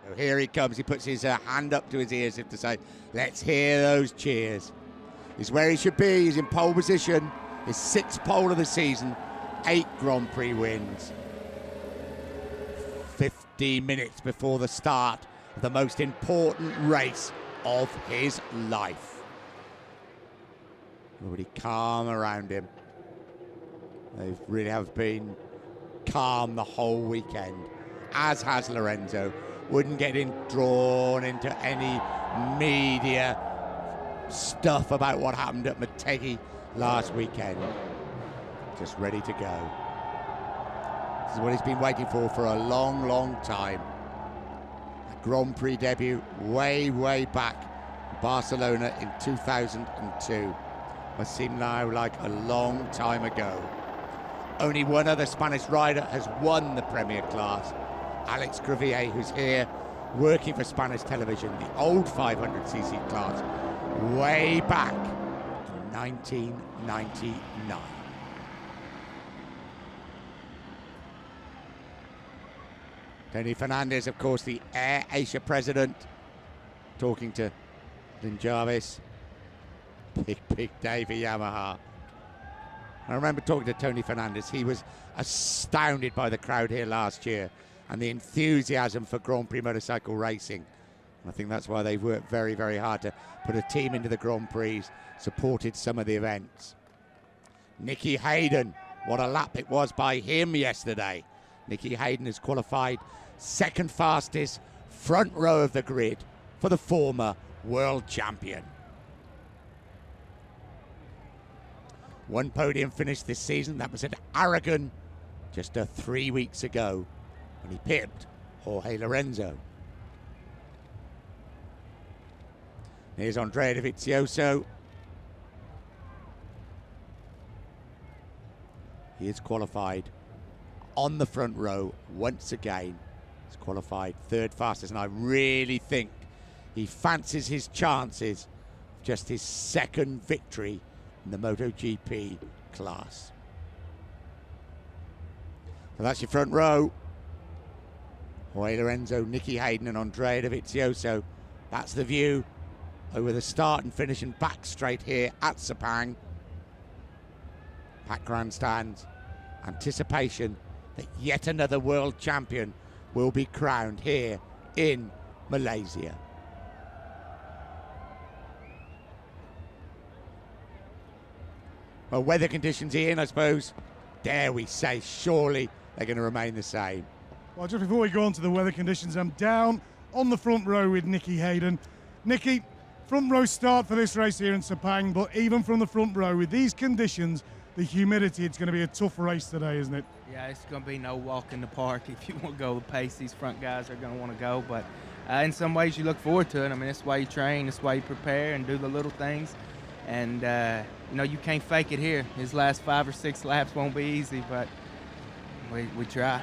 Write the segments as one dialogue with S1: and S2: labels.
S1: So here he comes. He puts his hand up to his ears as if to say, let's hear those cheers. He's where he should be. He's in pole position. His 6th pole of the season, 8 Grand Prix wins. 15 minutes before the start of the most important race of his life. Everybody calm around him. They really have been calm the whole weekend, as has Lorenzo. Wouldn't get drawn into any media stuff about what happened at Motegi last weekend. Just ready to go. This is what he's been waiting for a long, long time. A Grand Prix debut way, way back in Barcelona in 2002. Must seem now like a long time ago. Only one other Spanish rider has won the Premier Class. Alex Crevier, who's here working for Spanish television, the old 500cc class, way back in 1999. Tony Fernandez, of course, the Air Asia president, talking to Lynn Jarvis. Big day for Yamaha. I remember talking to Tony Fernandez. He was astounded by the crowd here last year and the enthusiasm for Grand Prix motorcycle racing. I think that's why they've worked very, very hard to put a team into the Grand Prix, supported some of the events. Nicky Hayden, what a lap it was by him yesterday. Nicky Hayden has qualified 2nd fastest, front row of the grid for the former world champion. One podium finish this season, that was at Aragon just 3 weeks ago when he pipped Jorge Lorenzo. Here's Andrea Dovizioso. He is qualified on the front row once again. He's qualified 3rd fastest, and I really think he fancies his chances of just his 2nd victory in the MotoGP class. So that's your front row. Jorge Lorenzo, Nicky Hayden and Andrea Dovizioso. That's the view over the start and finish and back straight here at Sepang. Packed grandstands. Anticipation that yet another world champion will be crowned here in Malaysia. Well, weather conditions, Ian, I suppose, dare we say, surely they're going to remain the same.
S2: Well, just before we go on to the weather conditions, I'm down on the front row with Nicky Hayden. Nicky, front row start for this race here in Sepang, but even from the front row, with these conditions, the humidity, it's going to be a tough race today, isn't it?
S3: Yeah, it's going to be no walk in the park if you want to go the pace these front guys are going to want to go, but in some ways you look forward to it. I mean, it's why you train, it's why you prepare and do the little things. And, you know, you can't fake it here. His last 5 or 6 laps won't be easy, but we try.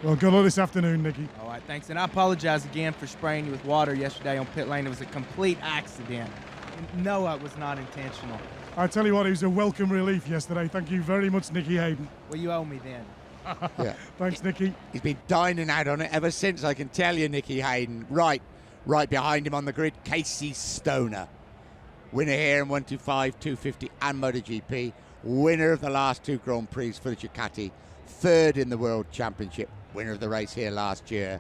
S2: Well, good luck this afternoon, Nicky.
S3: All right, thanks. And I apologize again for spraying you with water yesterday on pit lane. It was a complete accident. No, it was not intentional.
S2: I tell you what, it was a welcome relief yesterday. Thank you very much, Nicky Hayden.
S3: Well, you owe me then.
S1: Yeah.
S2: Thanks, Nicky.
S1: He's been dining out on it ever since, I can tell you, Nicky Hayden. Right behind him on the grid, Casey Stoner. Winner here in 125, 250 and MotoGP. Winner of the last 2 Grand Prix for the Ducati. 3rd in the World Championship. Winner of the race here last year.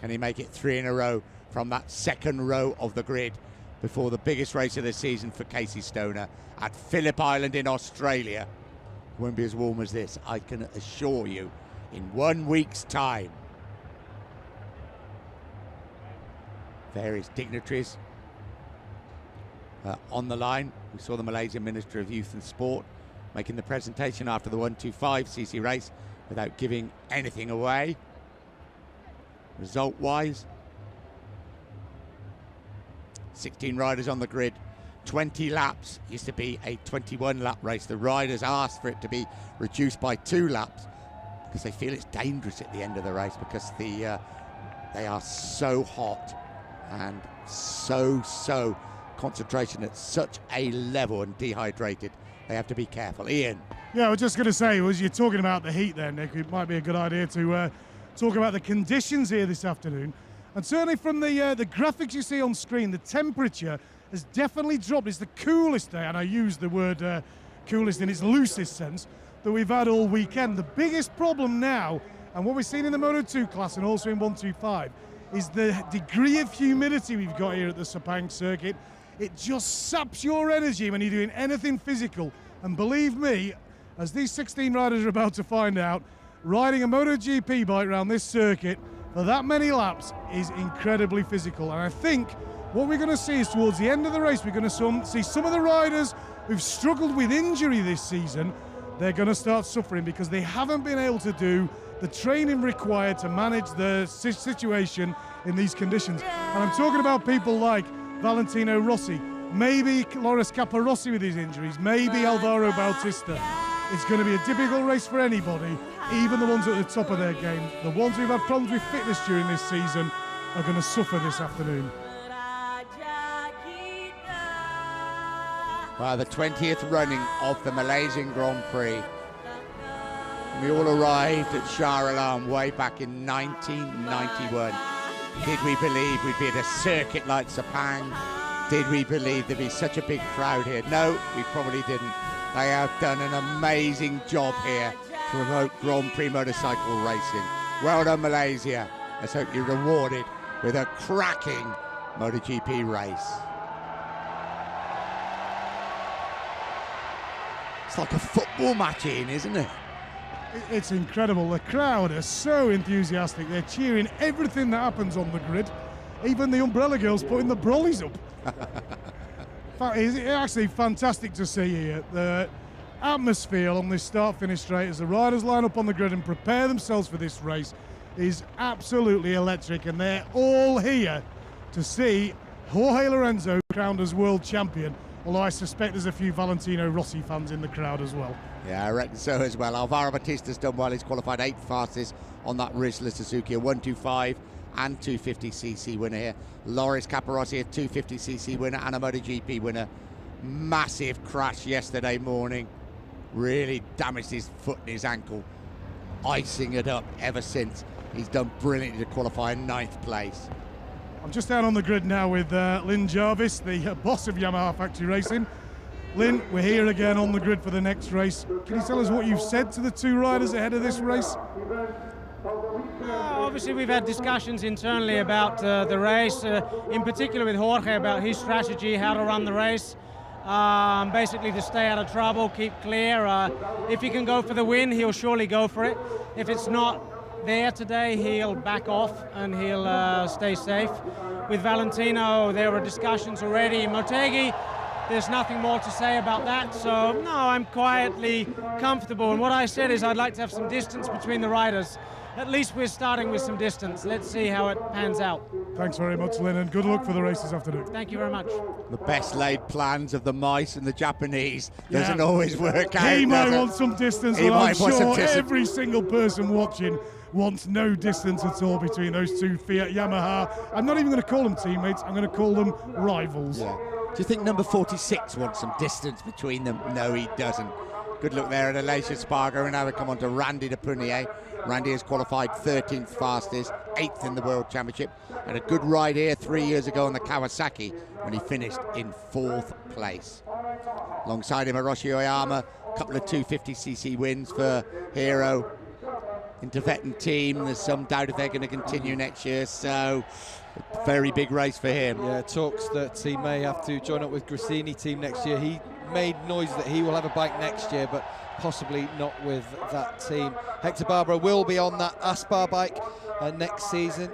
S1: Can he make it 3 in a row from that 2nd row of the grid before the biggest race of the season for Casey Stoner at Phillip Island in Australia? It won't be as warm as this, I can assure you, in 1 week's time. Various dignitaries on the line. We saw the Malaysian Minister of Youth and Sport making the presentation after the 125cc race without giving anything away. Result-wise, 16 riders on the grid, 20 laps. Used to be a 21-lap race. The riders asked for it to be reduced by 2 laps because they feel it's dangerous at the end of the race because they are so hot and so concentration at such a level and dehydrated. They have to be careful. Ian. Yeah,
S2: I was just going to say, as you're talking about the heat there, Nick, it might be a good idea to talk about the conditions here this afternoon. And certainly from the graphics you see on screen, the temperature has definitely dropped. It's the coolest day, and I use the word coolest in its loosest sense, that we've had all weekend. The biggest problem now, and what we've seen in the Moto2 class and also in 125, is the degree of humidity we've got here at the Sepang circuit. It just saps your energy when you're doing anything physical. And believe me, as these 16 riders are about to find out, riding a MotoGP bike around this circuit for that many laps is incredibly physical. And I think what we're going to see is towards the end of the race, we're going to see some of the riders who've struggled with injury this season, they're going to start suffering because they haven't been able to do the training required to manage the situation in these conditions. And I'm talking about people like Valentino Rossi, maybe Loris Capirossi with his injuries, maybe Alvaro Bautista. It's going to be a difficult race for anybody, even the ones at the top of their game. The ones who've had problems with fitness during this season are going to suffer this afternoon.
S1: Well, the 20th running of the Malaysian Grand Prix. We all arrived at Shah Alam way back in 1991. Did we believe we'd be at a circuit like Sepang? Did we believe there'd be such a big crowd here? No, we probably didn't. They have done an amazing job here to promote Grand Prix motorcycle racing. Well done, Malaysia. Let's hope you're rewarded with a cracking MotoGP race. It's like a football match in, isn't it?
S2: It's incredible. The crowd are so enthusiastic. They're cheering everything that happens on the grid. Even the umbrella girls putting the brollies up. It's actually fantastic to see here. The atmosphere on this start-finish straight as the riders line up on the grid and prepare themselves for this race is absolutely electric, and they're all here to see Jorge Lorenzo crowned as world champion, although I suspect there's a few Valentino Rossi fans in the crowd as well.
S1: Yeah, I reckon so as well. Alvaro Bautista's done well. He's qualified 8th fastest on that Rizzler Suzuki, a 125 and 250cc winner here. Loris Capirossi, a 250cc winner and a MotoGP winner. Massive crash yesterday morning. Really damaged his foot and his ankle. Icing it up ever since. He's done brilliantly to qualify in 9th place.
S2: I'm just down on the grid now with Lynn Jarvis, the boss of Yamaha Factory Racing. Lynn, we're here again on the grid for the next race. Can you tell us what you've said to the two riders ahead of this race?
S4: Obviously, we've had discussions internally about the race, in particular with Jorge about his strategy, how to run the race. Basically to stay out of trouble, keep clear. If he can go for the win, he'll surely go for it. If it's not there today, he'll back off and he'll stay safe. With Valentino, there were discussions already. Motegi, there's nothing more to say about that. So, no, I'm quietly comfortable. And what I said is I'd like to have some distance between the riders. At least we're starting with some distance. Let's see how it pans out.
S2: Thanks very much, Lynn, and good luck for the race this afternoon.
S4: Thank you very much.
S1: The best laid plans of the mice and the Japanese doesn't always work out.
S2: He might want some distance, but I'm sure every single person watching wants no distance at all between those two Fiat Yamaha. I'm not even going to call them teammates, I'm going to call them rivals.
S1: Yeah. Do you think number 46 wants some distance between them? No, he doesn't. Good look there at Alicia Spargo, and now we come on to Randy de Punier. Randy has qualified 13th fastest, 8th in the World Championship, and a good ride here 3 years ago on the Kawasaki when he finished in 4th place. Alongside him, Hiroshi Oyama, a couple of 250cc wins for Hero. Intervetin team, there's some doubt if they're going to continue next year, so a very big race for him.
S5: Yeah, talks that he may have to join up with Grassini team next year. He made noise that he will have a bike next year, but possibly not with that team. Hector Barbera will be on that Aspar bike next season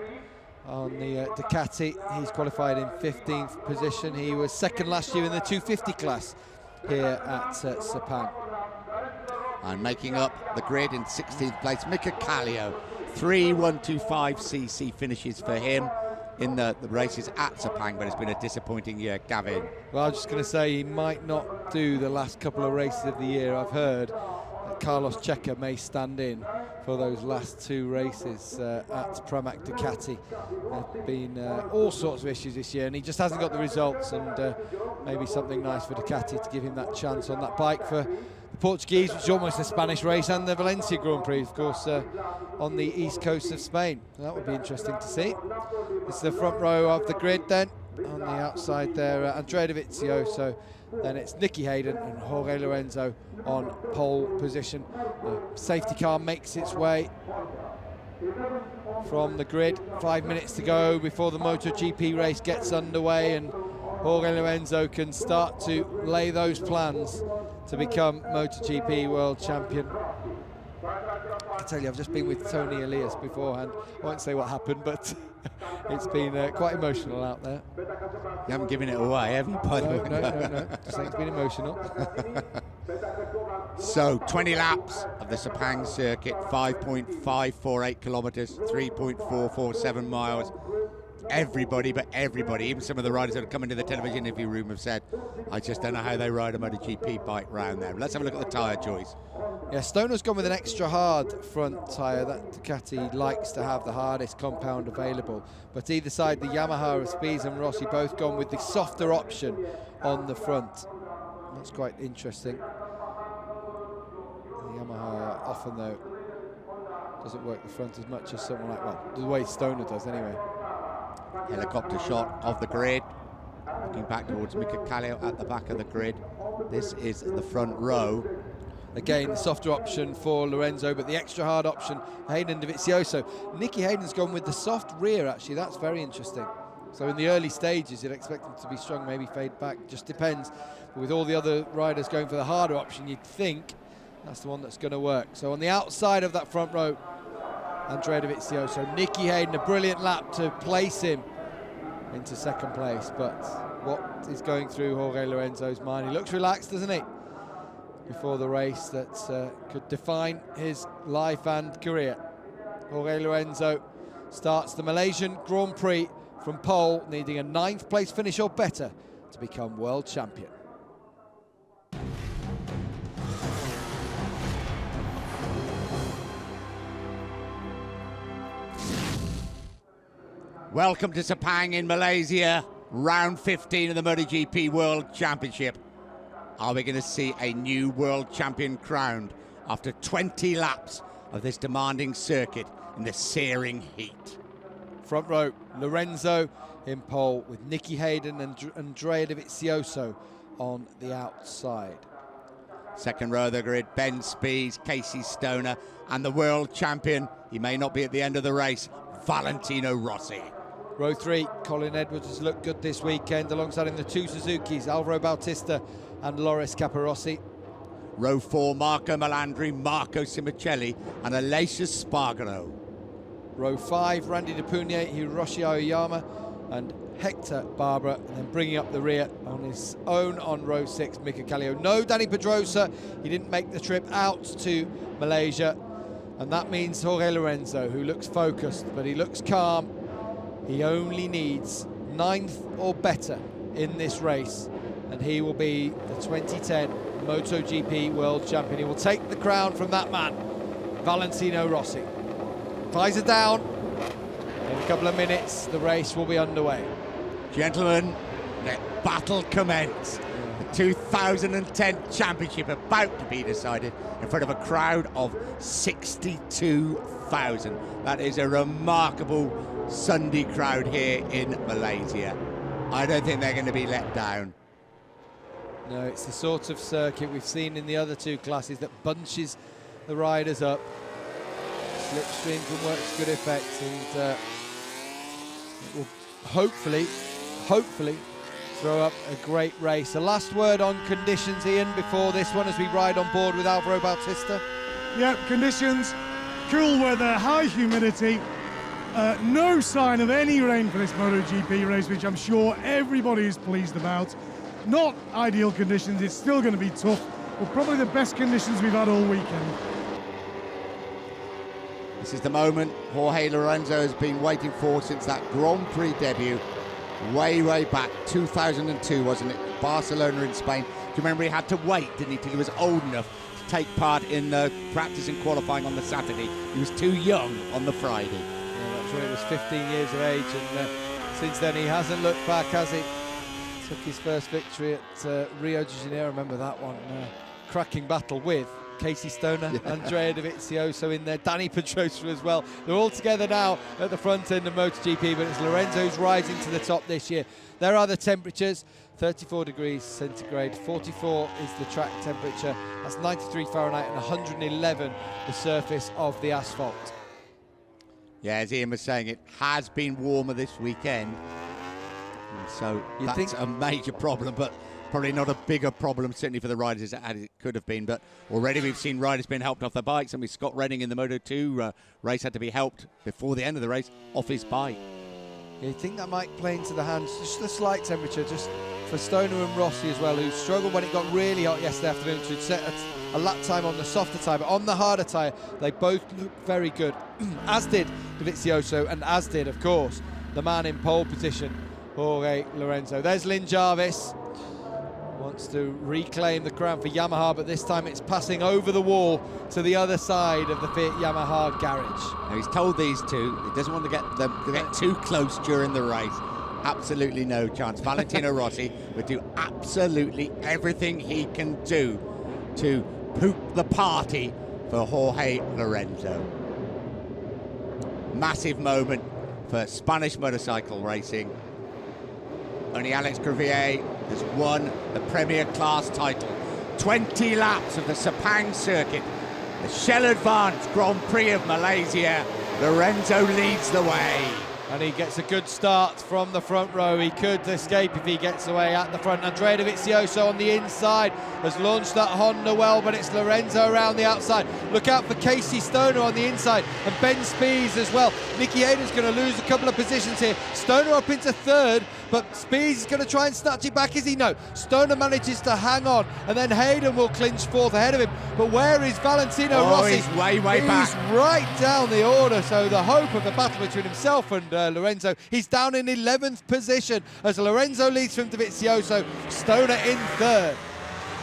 S5: on the Ducati. He's qualified in 15th position. He was second last year in the 250 class here at Sepang.
S1: And making up the grid in 16th place, Mika Kallio. 3 125cc finishes for him in the races at Sepang, but it's been a disappointing year. Gavin.
S5: Well, I was just going to say he might not do the last couple of races of the year. I've heard that Carlos Checa may stand in for those last 2 races at Pramac Ducati. There have been all sorts of issues this year, and he just hasn't got the results, and maybe something nice for Ducati to give him that chance on that bike for the Portuguese, which is almost a Spanish race, and the Valencia Grand Prix, of course, on the east coast of Spain. That would be interesting to see. This is the front row of the grid then. On the outside there, Andrea Dovizioso. Then it's Nicky Hayden and Jorge Lorenzo on pole position. The safety car makes its way from the grid. 5 minutes to go before the MotoGP race gets underway, and Jorge Lorenzo can start to lay those plans to become MotoGP world champion. I can tell you, I've just been with Tony Elias beforehand. I won't say what happened, but it's been quite emotional out there.
S1: You haven't given it away, have you?
S5: No. Just saying it's been emotional.
S1: So, 20 laps of the Sepang circuit, 5.548 kilometres, 3.447 miles. Everybody, even some of the riders that have come into the television interview room have said, I just don't know how they ride a MotoGP bike round there. Let's have a look at the tyre choice.
S5: Yeah, Stoner's gone with an extra hard front tyre. That Ducati likes to have the hardest compound available. But either side, the Yamaha of Spies and Rossi both gone with the softer option on the front. That's quite interesting. The Yamaha often, though, doesn't work the front as much as someone like, well, the way Stoner does anyway.
S1: Helicopter shot of the grid. Looking back towards Mika Kallio at the back of the grid. This is the front row.
S5: Again, the softer option for Lorenzo, but the extra hard option, Hayden Dovizioso. Nicky Hayden's gone with the soft rear, actually. That's very interesting. So in the early stages, you'd expect him to be strong, maybe fade back. Just depends. But with all the other riders going for the harder option, you'd think that's the one that's going to work. So on the outside of that front row, Andrea Dovizioso. Nicky Hayden, a brilliant lap to place him into second place. But what is going through Jorge Lorenzo's mind? He looks relaxed, doesn't he? Before the race that could define his life and career. Jorge Lorenzo starts the Malaysian Grand Prix from pole, needing a 9th place finish or better to become world champion.
S1: Welcome to Sepang in Malaysia, round 15 of the MotoGP World Championship. Are we going to see a new world champion crowned after 20 laps of this demanding circuit in the searing heat?
S5: Front row, Lorenzo in pole with Nicky Hayden and Andrea Dovizioso on the outside.
S1: Second row of the grid, Ben Spies, Casey Stoner, and the world champion, he may not be at the end of the race, Valentino Rossi.
S5: Row 3, Colin Edwards has looked good this weekend alongside him the two Suzukis, Alvaro Bautista and Loris Capirossi.
S1: Row 4, Marco Melandri, Marco Simoncelli and Aleix Spargaro.
S5: Row 5, Randy De Pugna, Hiroshi Aoyama and Hector Barbara, and then bringing up the rear on his own on row 6, Mika Kallio. No Dani Pedrosa, he didn't make the trip out to Malaysia, and that means Jorge Lorenzo, who looks focused, but he looks calm. He only needs 9th or better in this race, and he will be the 2010 MotoGP World Champion. He will take the crown from that man, Valentino Rossi. Visor down. In a couple of minutes, the race will be underway.
S1: Gentlemen, let battle commence. The 2010 championship about to be decided in front of a crowd of 62,000. That is a remarkable Sunday crowd here in Malaysia. I don't think they're going to be let down.
S5: No, it's the sort of circuit we've seen in the other two classes that bunches the riders up. Slipstream can work to good effect, and it will hopefully throw up a great race. A last word on conditions, Ian, before this one as we ride on board with Alvaro Bautista.
S2: Yep, conditions, cool weather, high humidity, no sign of any rain for this MotoGP race, which I'm sure everybody is pleased about. Not ideal conditions, it's still going to be tough, but probably the best conditions we've had all weekend.
S1: This is the moment Jorge Lorenzo has been waiting for since that Grand Prix debut way back, 2002, wasn't it? Barcelona in Spain. Do you remember he had to wait, didn't he, till he was old enough to take part in practice and qualifying on the Saturday? He was too young on the Friday.
S5: Yeah, that's when he was 15 years of age, and since then he hasn't looked back, has he? Took his first victory at Rio de Janeiro, remember that one? cracking battle with Casey Stoner, Andrea Dovizioso in there, Danny Pedrosa as well. They're all together now at the front end of MotoGP, but it's Lorenzo who's rising to the top this year. There are the temperatures, 34 degrees centigrade, 44 is the track temperature, that's 93 Fahrenheit and 111 the surface of the asphalt.
S1: Yeah, as Ian was saying, it has been warmer this weekend, and so that's a major problem, but probably not a bigger problem, certainly for the riders, as it could have been. But already we've seen riders being helped off their bikes, and with Scott Redding in the Moto2 race had to be helped before the end of the race off his bike.
S5: Yeah, you think that might play into the hands, just a slight temperature, just for Stoner and Rossi as well, who struggled when it got really hot yesterday afternoon to set a lap time on the softer tyre, but on the harder tyre, they both looked very good, as did Dovizioso, and as did, of course, the man in pole position, Jorge Lorenzo. There's Lynn Jarvis. Wants to reclaim the crown for Yamaha, but this time it's passing over the wall to the other side of the Fiat Yamaha garage.
S1: Now he's told these two he doesn't want to get them to get too close during the race. Absolutely no chance. Valentino Rossi would do absolutely everything he can do to poop the party for Jorge Lorenzo. Massive moment for Spanish motorcycle racing. Only Alex Crivillé has won the Premier Class title. 20 laps of the Sepang circuit. The Shell Advance Grand Prix of Malaysia. Lorenzo leads the way.
S5: And he gets a good start from the front row. He could escape if he gets away at the front. Andrea Dovizioso on the inside has launched that Honda well, but it's Lorenzo around the outside. Look out for Casey Stoner on the inside, and Ben Spies as well. Nicky Hayden's going to lose a couple of positions here. Stoner up into third, but Spies is going to try and snatch it back, is he? No. Stoner manages to hang on, and then Hayden will clinch fourth ahead of him. But where is Valentino Rossi?
S1: He's way back.
S5: He's right down the order, so the hope of a battle between himself and Lorenzo. He's down in 11th position as Lorenzo leads from Dovizioso. Stoner in third.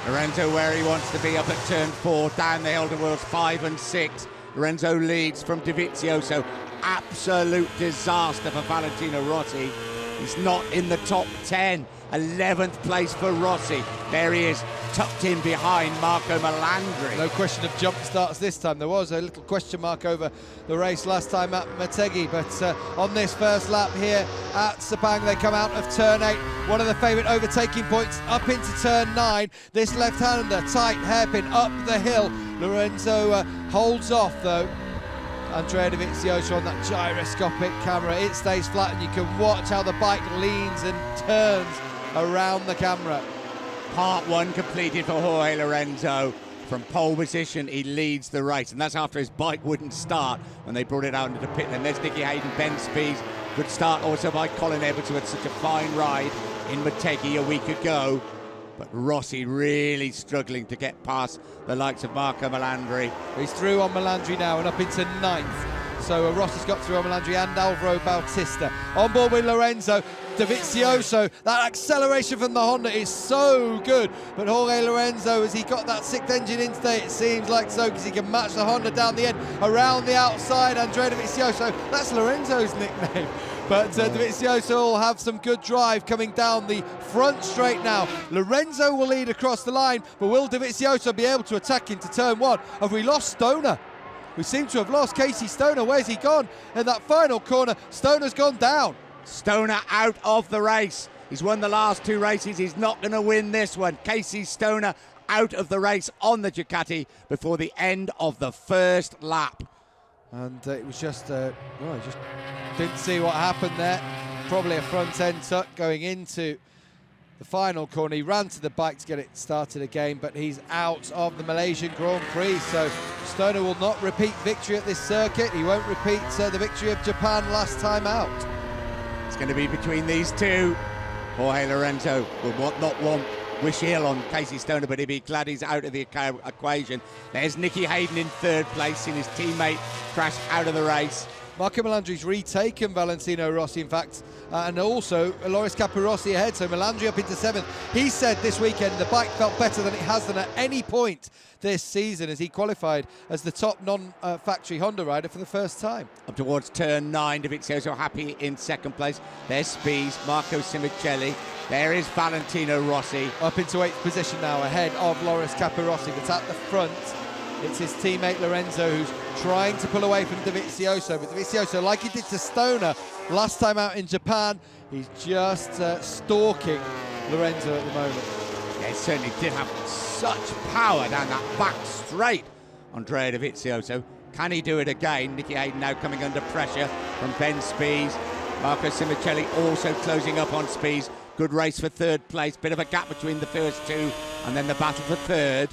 S1: Lorenzo where he wants to be, up at turn 4, down the hill towards 5 and 6. Lorenzo leads from Dovizioso. Absolute disaster for Valentino Rossi. He's not in the top 10. 11th place for Rossi. There he is, tucked in behind Marco Melandri.
S5: No question of jump starts this time. There was a little question mark over the race last time at Motegi, but on this first lap here at Sepang, they come out of turn 8. One of the favourite overtaking points up into turn 9. This left-hander, tight hairpin up the hill. Lorenzo holds off though. Andrea Dovizioso on that gyroscopic camera. It stays flat and you can watch how the bike leans and turns around the camera.
S1: Part 1 completed for Jorge Lorenzo. From pole position, he leads the race, and that's after his bike wouldn't start when they brought it out into the pit. And there's Nicky Hayden, Ben Spies. Good start also by Colin Edwards, who had such a fine ride in Motegi a week ago. But Rossi really struggling to get past the likes of Marco Melandri.
S5: He's through on Melandri now and up into 9th. So Rossi's got through on Melandri and Alvaro Bautista. On board with Lorenzo. Dovizioso, that acceleration from the Honda is so good, but Jorge Lorenzo, has he got that 6th engine in today? It seems like so, because he can match the Honda down the end, around the outside. Andrea Dovizioso, that's Lorenzo's nickname, but Dovizioso will have some good drive coming down the front straight now. Lorenzo will lead across the line, but will Dovizioso be able to attack into turn 1? Have we lost Stoner? We seem to have lost Casey Stoner. Where's he gone? In that final corner, Stoner's gone down.
S1: Stoner out of the race. He's won the last 2 races. He's not going to win this one. Casey Stoner out of the race on the Ducati before the end of the first lap.
S5: And it was just, well, just didn't see what happened there. Probably a front end tuck going into the final corner. He ran to the bike to get it started again, but he's out of the Malaysian Grand Prix. So Stoner will not repeat victory at this circuit. He won't repeat the victory of Japan last time out.
S1: It's going to be between these two. Jorge Lorenzo will not wish ill on Casey Stoner, but he'd be glad he's out of the equation. There's Nicky Hayden in 3rd place, seeing his teammate crash out of the race.
S5: Marco Melandri's retaken Valentino Rossi, in fact, and also Loris Capirossi ahead, so Melandri up into 7th. He said this weekend the bike felt better than it has done at any point this season, as he qualified as the top non-factory Honda rider for the first time.
S1: Up towards turn 9, Dovizioso happy in 2nd place. There's Spies, Marco Simicelli. There is Valentino Rossi.
S5: Up into 8th position now, ahead of Loris Capirossi, but at the front, it's his teammate Lorenzo who's trying to pull away from Dovizioso, but Dovizioso, like he did to Stoner last time out in Japan, he's just stalking Lorenzo at the moment.
S1: Yeah, he certainly did have such power down that back straight, Andrea Dovizioso. Can he do it again? Nicky Hayden now coming under pressure from Ben Spies. Marco Simoncelli also closing up on Spies. Good race for 3rd place. Bit of a gap between the first two, and then the battle for 3rd.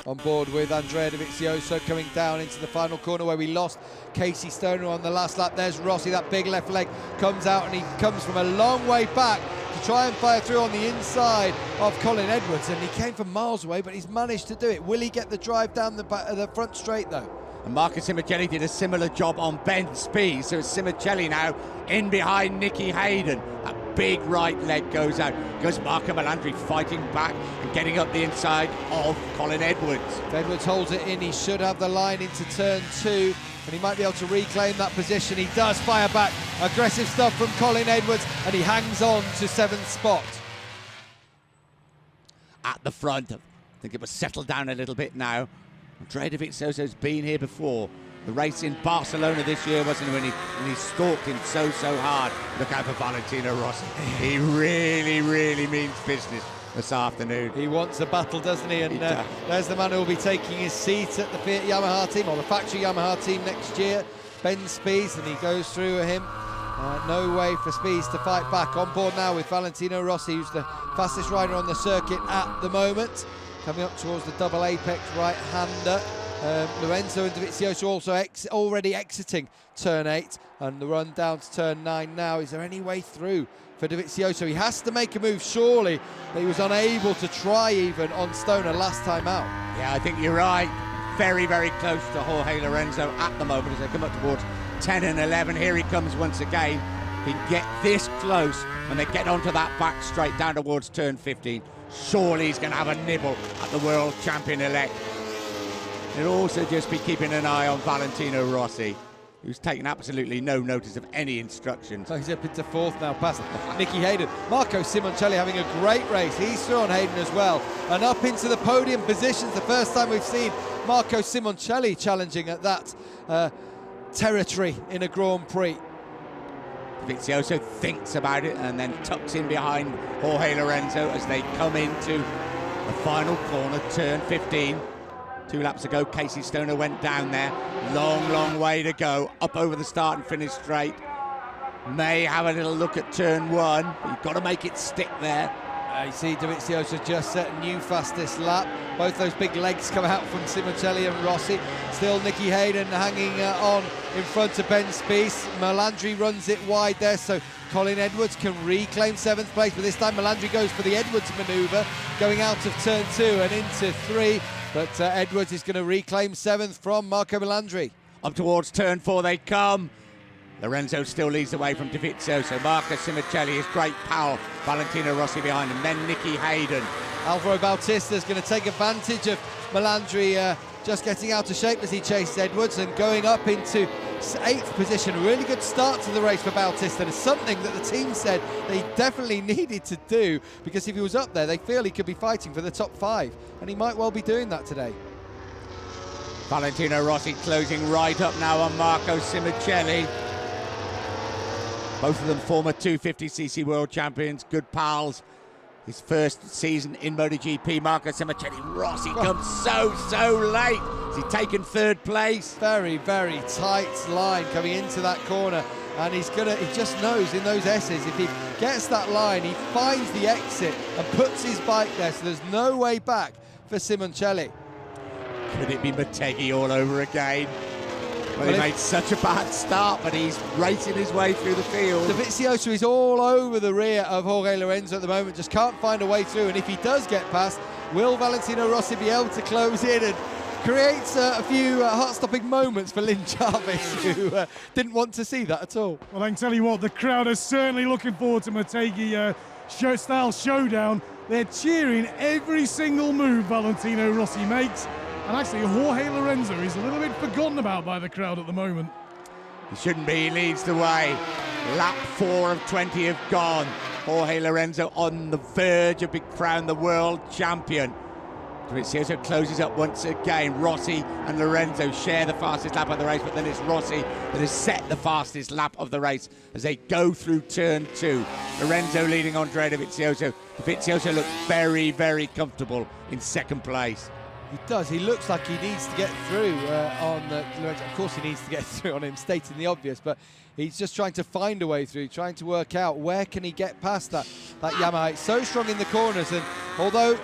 S5: On board with Andrea Dovizioso coming down into the final corner where we lost Casey Stoner on the last lap. There's Rossi, that big left leg comes out, and he comes from a long way back to try and fire through on the inside of Colin Edwards, and he came from miles away, but he's managed to do it. Will he get the drive down the front straight though?
S1: And Marco Simoncelli did a similar job on Ben Spies, so it's Simoncelli now in behind Nicky Hayden. That big right leg goes out. Goes Marco Melandri fighting back and getting up the inside of Colin Edwards.
S5: If Edwards holds it in, he should have the line into turn 2, and he might be able to reclaim that position. He does fire back. Aggressive stuff from Colin Edwards, and he hangs on to 7th spot.
S1: At the front, I think it was settled down a little bit now. Andrea Dovizioso's been here before. The race in Barcelona this year, wasn't it, when he stalked him so hard. Look out for Valentino Rossi. He really means business this afternoon.
S5: He wants a battle, doesn't he? And there's the man who will be taking his seat at the Fiat Yamaha team, or the factory Yamaha team next year, Ben Spies, and he goes through him. No way for Spies to fight back. On board now with Valentino Rossi, who's the fastest rider on the circuit at the moment. Coming up towards the double apex right-hander. Lorenzo and Dovizioso also already exiting turn 8, and the run down to turn 9 now. Is there any way through for Dovizioso? He has to make a move, surely, but he was unable to try even on Stoner last time out.
S1: Yeah, I think you're right. Very close to Jorge Lorenzo at the moment as they come up towards 10 and 11. Here he comes once again. He can get this close when they get onto that back straight down towards turn 15. Surely he's going to have a nibble at the world champion-elect. He'll also just be keeping an eye on Valentino Rossi, who's taken absolutely no notice of any instructions.
S5: So he's up into 4th now, past Nicky Hayden. Marco Simoncelli having a great race. He's through on Hayden as well. And up into the podium positions, the first time we've seen Marco Simoncelli challenging at that territory in a Grand Prix.
S1: Dovizioso thinks about it and then tucks in behind Jorge Lorenzo as they come into the final corner, turn 15. 2 laps ago, Casey Stoner went down there. Long way to go. Up over the start and finish straight. May have a little look at turn 1, but you've got to make it stick there.
S5: You see Dovizioso just set a new fastest lap. Both those big legs come out from Simoncelli and Rossi. Still Nicky Hayden hanging on in front of Ben Spies. Melandri runs it wide there, so Colin Edwards can reclaim 7th place, but this time Melandri goes for the Edwards manoeuvre, going out of turn 2 and into 3. But Edwards is going to reclaim 7th from Marco Melandri.
S1: Up towards turn 4 they come. Lorenzo still leads the way from Dovizioso. Marco Simoncelli is great power. Valentino Rossi behind him. Then Nicky Hayden.
S5: Alvaro Bautista is going to take advantage of Melandri just getting out of shape as he chased Edwards and going up into 8th position. A really good start to the race for Bautista. It's something that the team said they definitely needed to do, because if he was up there, they feel he could be fighting for the top 5, and he might well be doing that today.
S1: Valentino Rossi closing right up now on Marco Simoncelli. Both of them former 250cc world champions, good pals. His first season in MotoGP, Marco Simoncelli. Rossi comes so late. Has he taken 3rd place?
S5: Very tight line coming into that corner, and he just knows in those S's, if he gets that line, he finds the exit and puts his bike there, so there's no way back for Simoncelli.
S1: Could it be Motegi all over again? Well, he made such a bad start, but he's racing his way through the field.
S5: Dovizioso is all over the rear of Jorge Lorenzo at the moment, just can't find a way through, and if he does get past, will Valentino Rossi be able to close in and create a few heart-stopping moments for Lynn Jarvis, who didn't want to see that at all?
S2: Well, I can tell you what, the crowd is certainly looking forward to Motegi style showdown. They're cheering every single move Valentino Rossi makes. And actually, Jorge Lorenzo is a little bit forgotten about by the crowd at the moment.
S1: He shouldn't be, he leads the way. Lap 4 of 20 have gone. Jorge Lorenzo on the verge of being crowned the world champion. Dovizioso closes up once again. Rossi and Lorenzo share the fastest lap of the race, but then it's Rossi that has set the fastest lap of the race as they go through turn 2. Lorenzo leading Andrea Dovizioso. Dovizioso looks very, very comfortable in second place.
S5: He does. He looks like he needs to get through on Lorenzo. Of course, he needs to get through on him, stating the obvious, but he's just trying to find a way through, trying to work out where can he get past that Yamaha. It's so strong in the corners, and although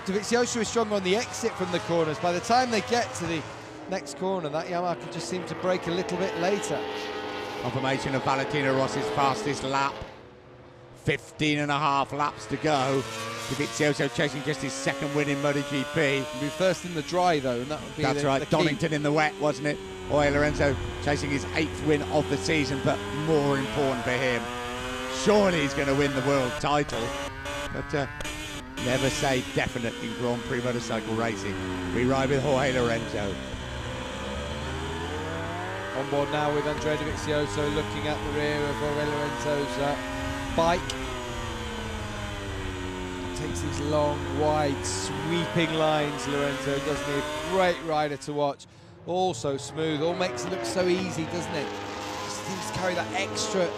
S5: Dovizioso is stronger on the exit from the corners, by the time they get to the next corner, that Yamaha can just seem to break a little bit later.
S1: Confirmation of Valentino Rossi's fastest lap. 15.5 laps to go. Dovizioso chasing just his second win in MotoGP.
S5: He'll be first in the dry though, and that would be
S1: That's right, Donington in the wet, wasn't it? Jorge Lorenzo chasing his 8th win of the season, but more important for him, surely he's going to win the world title. But never say definite in Grand Prix motorcycle racing. We ride with Jorge Lorenzo.
S5: On board now with Andrea Dovizioso, looking at the rear of Jorge Lorenzo's bike. Takes these long, wide, sweeping lines, Lorenzo, doesn't he? A great rider to watch. All so smooth, all makes it look so easy, doesn't it? Just seems to carry that extra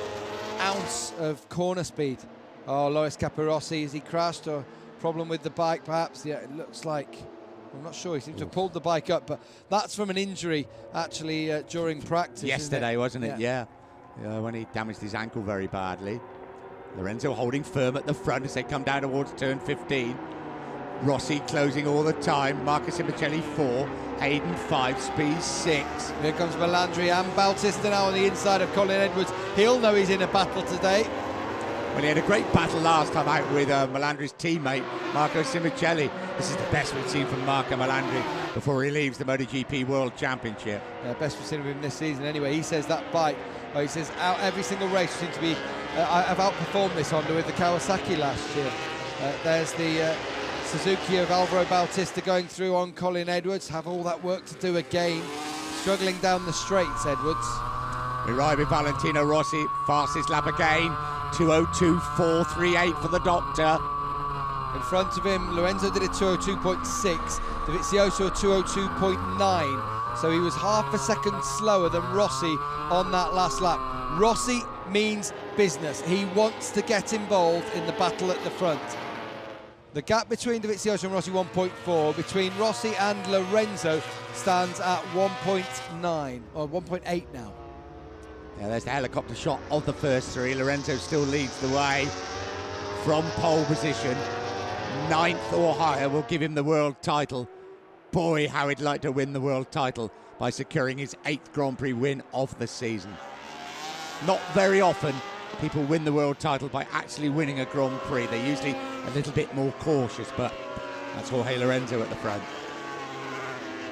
S5: ounce of corner speed. Oh, Loris Capirossi, has he crashed or problem with the bike perhaps? Yeah, it looks like, I'm not sure, he seems to have pulled the bike up, but that's from an injury actually during practice.
S1: Yesterday, wasn't it? Yeah. When he damaged his ankle very badly. Lorenzo holding firm at the front as they come down towards turn 15. Rossi closing all the time. Marco Simoncelli 4, Hayden 5, Speed 6.
S5: Here comes Melandri and Bautista now on the inside of Colin Edwards. He'll know he's in a battle today.
S1: Well, he had a great battle last time out with Melandri's teammate, Marco Simoncelli. This is the best we've seen from Marco Melandri before he leaves the MotoGP World Championship.
S5: Yeah, best we've seen of him this season anyway. He says that bike, he says out every single race seems to be, I've outperformed this Honda with the Kawasaki last year. There's the Suzuki of Alvaro Bautista going through on Colin Edwards. Have all that work to do again. Struggling down the straights, Edwards.
S1: We ride with Valentino Rossi, fastest lap again. 2:02.438 for the doctor.
S5: In front of him, Lorenzo did a 2:02.6, Dovizioso a 2:02.9. So he was half a second slower than Rossi on that last lap. Rossi means business. He wants to get involved in the battle at the front. The gap between Dovizioso and Rossi 1.4, between Rossi and Lorenzo stands at 1.9 or 1.8 now.
S1: Yeah, there's the helicopter shot of the first three. Lorenzo still leads the way from pole position. 9th or higher will give him the world title. Boy, how he'd like to win the world title by securing his 8th Grand Prix win of the season. Not very often people win the world title by actually winning a Grand Prix. They're usually a little bit more cautious, but that's Jorge Lorenzo at the front.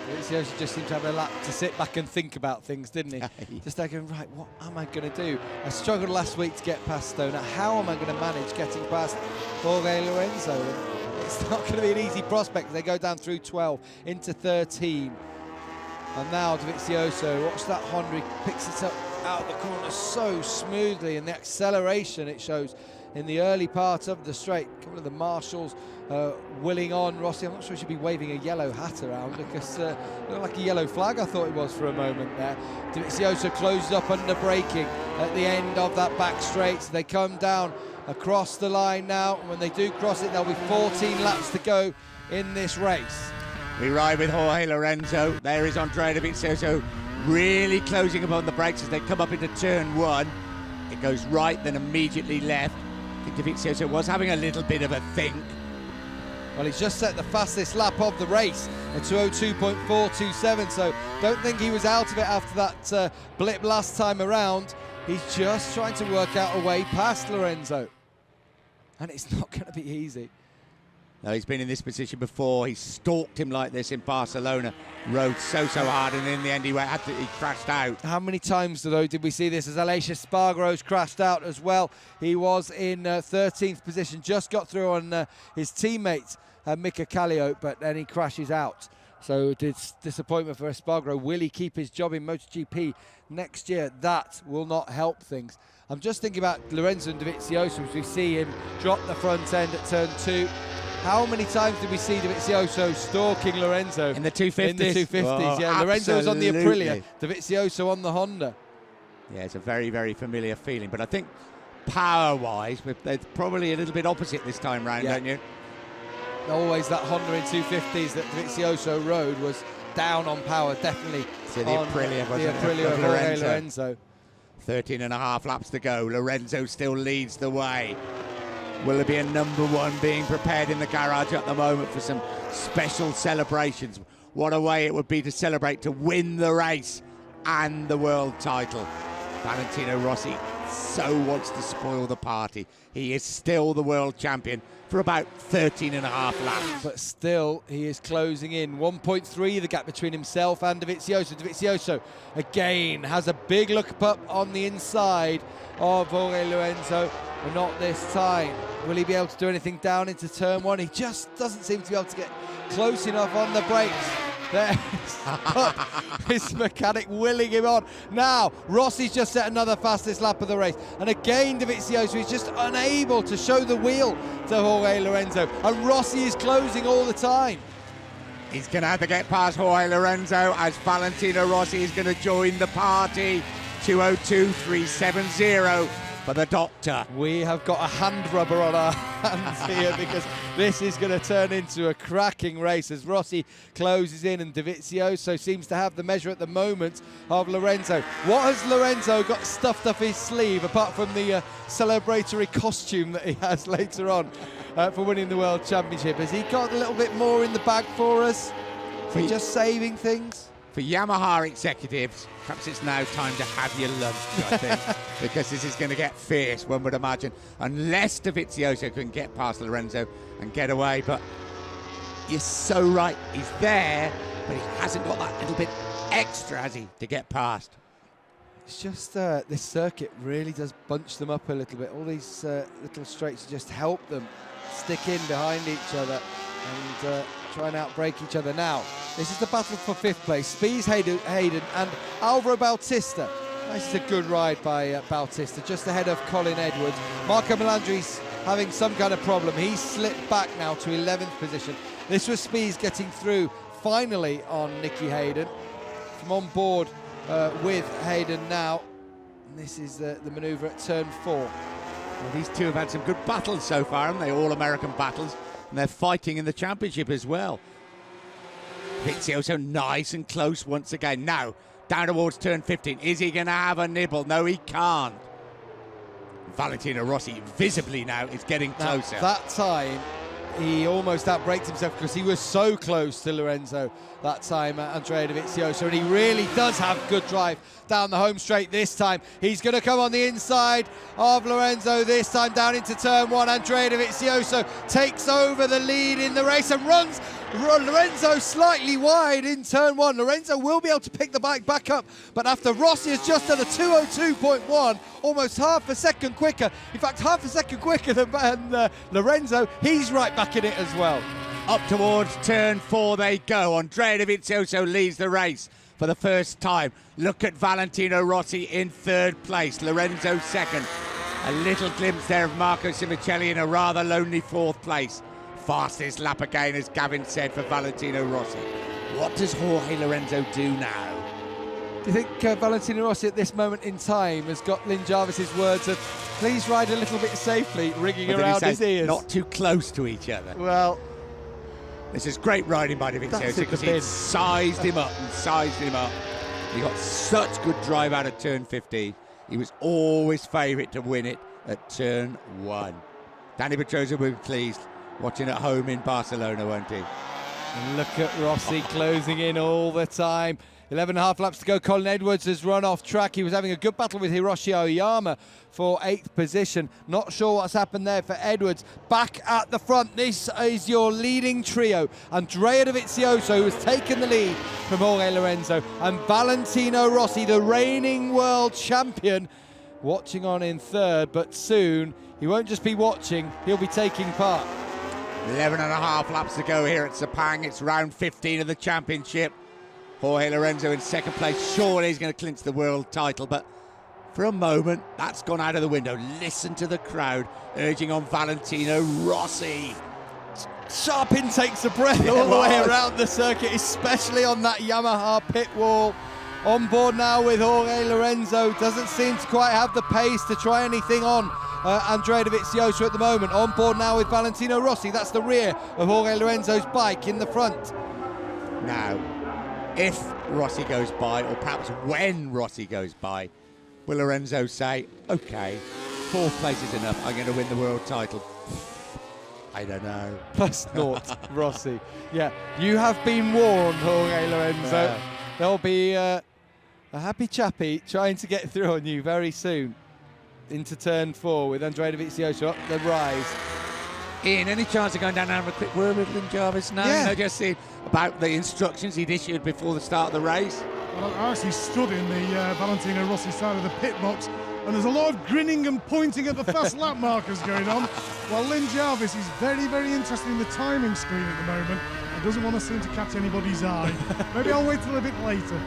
S5: Dovizioso just seemed to have a lap to sit back and think about things, didn't he? Just thinking, right, what am I going to do? I struggled last week to get past Stoner. How am I going to manage getting past Jorge Lorenzo? And it's not going to be an easy prospect. They go down through 12 into 13. And now Dovizioso, watch that Honda, he picks it up out of the corner so smoothly, and the acceleration it shows in the early part of the straight. A couple of the marshals willing on Rossi. I'm not sure he should be waving a yellow hat around because it looked like a yellow flag, I thought it was for a moment there. Dovizioso closes up under braking at the end of that back straight. So they come down across the line now, and when they do cross it, there'll be 14 laps to go in this race.
S1: We ride with Jorge Lorenzo. There is Andrea Dovizioso really closing upon the brakes as they come up into turn 1. It goes right, then immediately left. I think Dovizioso was having a little bit of a think.
S5: Well, he's just set the fastest lap of the race at 2:02.427, so don't think he was out of it after that blip last time around. He's just trying to work out a way past Lorenzo, and it's not going to be easy.
S1: No, he's been in this position before. He stalked him like this in Barcelona. Rode so hard, and in the end he crashed out.
S5: How many times, though, did we see this as Aleix Espargaro's crashed out as well? He was in 13th position, just got through on his teammate, Mika Kallio, but then he crashes out So disappointment for Espargaro. Will he keep his job in MotoGP next year? That will not help things. I'm just thinking about Lorenzo and Dovizioso as we see him drop the front end at turn 2. How many times did we see Dovizioso stalking Lorenzo?
S1: In the 250s?
S5: In the 250s,
S1: oh,
S5: yeah. Lorenzo was on the
S1: absolutely.
S5: Aprilia, Dovizioso on the Honda.
S1: Yeah, it's a very, very familiar feeling. But I think power-wise, they're probably a little bit opposite this time round, don't you?
S5: Always that Honda in 250s that Dovizioso rode was down on power, definitely.
S1: So the Aprilia,
S5: the Aprilia of Lorenzo.
S1: 13 and a half laps to go. Lorenzo still leads the way. Will there be a number 1 being prepared in the garage at the moment for some special celebrations? What a way it would be to celebrate, to win the race and the world title. Valentino Rossi so wants to spoil the party. He is still the world champion for about 13 and a half laps.
S5: But still, he is closing in. 1.3 the gap between himself and Dovizioso. Dovizioso, again, has a big look up on the inside of Jorge Lorenzo, but not this time. Will he be able to do anything down into turn 1? He just doesn't seem to be able to get close enough on the brakes. There's his mechanic willing him on. Now, Rossi's just set another fastest lap of the race. And again, Dovizioso is just unable to show the wheel to Jorge Lorenzo. And Rossi is closing all the time.
S1: He's going to have to get past Jorge Lorenzo as Valentino Rossi is going to join the party. 2:02.370 for the doctor.
S5: We have got a hand rubber on our hands here because this is going to turn into a cracking race as Rossi closes in and Dovizioso seems to have the measure at the moment of Lorenzo. What has Lorenzo got stuffed up his sleeve apart from the celebratory costume that he has later on for winning the World Championship? Has he got a little bit more in the bag for us? For just saving things?
S1: For Yamaha executives, perhaps it's now time to have your lunch, I think, because this is going to get fierce, one would imagine, unless Dovizioso can get past Lorenzo and get away. But you're so right, he's there, but he hasn't got that little bit extra, has he, to get past.
S5: It's just this circuit really does bunch them up a little bit. All these little straights just help them stick in behind each other and try and outbrake each other. Now, this is the battle for 5th place. Spies Hayden and Alvaro Bautista. This is a good ride by Bautista, just ahead of Colin Edwards. Marco Melandri's having some kind of problem. He's slipped back now to 11th position. This was Spies getting through finally on Nicky Hayden. From on board with Hayden now. And this is the manoeuvre at turn 4.
S1: Well, these two have had some good battles so far, haven't they? All-American battles. And they're fighting in the championship as well. Dovizioso nice and close once again. Now, down towards turn 15. Is he going to have a nibble? No, he can't. Valentino Rossi visibly now is getting closer.
S5: Now, that time, he almost outbraked himself because he was so close to Lorenzo that time, Andrea Dovizioso, and he really does have good drive down the home straight this time. He's going to come on the inside of Lorenzo this time down into turn 1. Andrea Dovizioso takes over the lead in the race and runs Lorenzo slightly wide in turn 1. Lorenzo will be able to pick the bike back up, but after Rossi has just done a 2:02.1, almost half a second quicker, in fact half a second quicker than Lorenzo, he's right back in it as well.
S1: Up towards turn 4 they go. Andrea Dovizioso leads the race for the first time. Look at Valentino Rossi in 3rd place, Lorenzo 2nd. A little glimpse there of Marco Simoncelli in a rather lonely 4th place. Fastest lap again, as Gavin said, for Valentino Rossi. What does Jorge Lorenzo do now?
S5: Do you think Valentino Rossi at this moment in time has got Lynn Jarvis's words of please ride a little bit safely ringing around his ears?
S1: Not too close to each other.
S5: Well,
S1: this is great riding by Dovizioso because he sized him up and sized him up. He got such good drive out of turn 15. He was always favourite to win it at turn 1. Danny Pedrosa will be pleased watching at home in Barcelona, won't he?
S5: And look at Rossi closing in all the time. 11.5 laps to go. Colin Edwards has run off track. He was having a good battle with Hiroshi Oyama for 8th position. Not sure what's happened there for Edwards. Back at the front, this is your leading trio. Andrea Dovizioso, who has taken the lead from Jorge Lorenzo, and Valentino Rossi, the reigning world champion, watching on in 3rd, but soon he won't just be watching, he'll be taking part.
S1: 11 and a half laps to go here at Sepang. It's round 15 of the championship. Jorge Lorenzo in second place. Surely he's going to clinch the world title, but for a moment, that's gone out of the window. Listen to the crowd urging on Valentino Rossi.
S5: Sharp intakes of breath all the way around the circuit, especially on that Yamaha pit wall. On board now with Jorge Lorenzo. Doesn't seem to quite have the pace to try anything on Andrea Dovizioso at the moment. On board now with Valentino Rossi. That's the rear of Jorge Lorenzo's bike in the front.
S1: Now, if Rossi goes by, or perhaps when Rossi goes by, will Lorenzo say, okay, 4th place is enough, I'm going to win the world title? I don't know.
S5: +0, Rossi. Yeah, you have been warned, Jorge Lorenzo. There'll be a happy chappy trying to get through on you very soon into turn 4 with Andrea Dovizioso up the rise.
S1: Ian, any chance of going down and having a quick word with Lynn Jarvis now?
S5: Yeah.
S1: No, just see about the instructions he'd issued before the start of the race.
S2: Well, I actually stood in the Valentino Rossi side of the pit box, and there's a lot of grinning and pointing at the fast lap markers going on, while Lynn Jarvis is very, very interested in the timing screen at the moment and doesn't want to seem to catch anybody's eye. Maybe I'll wait till a bit later.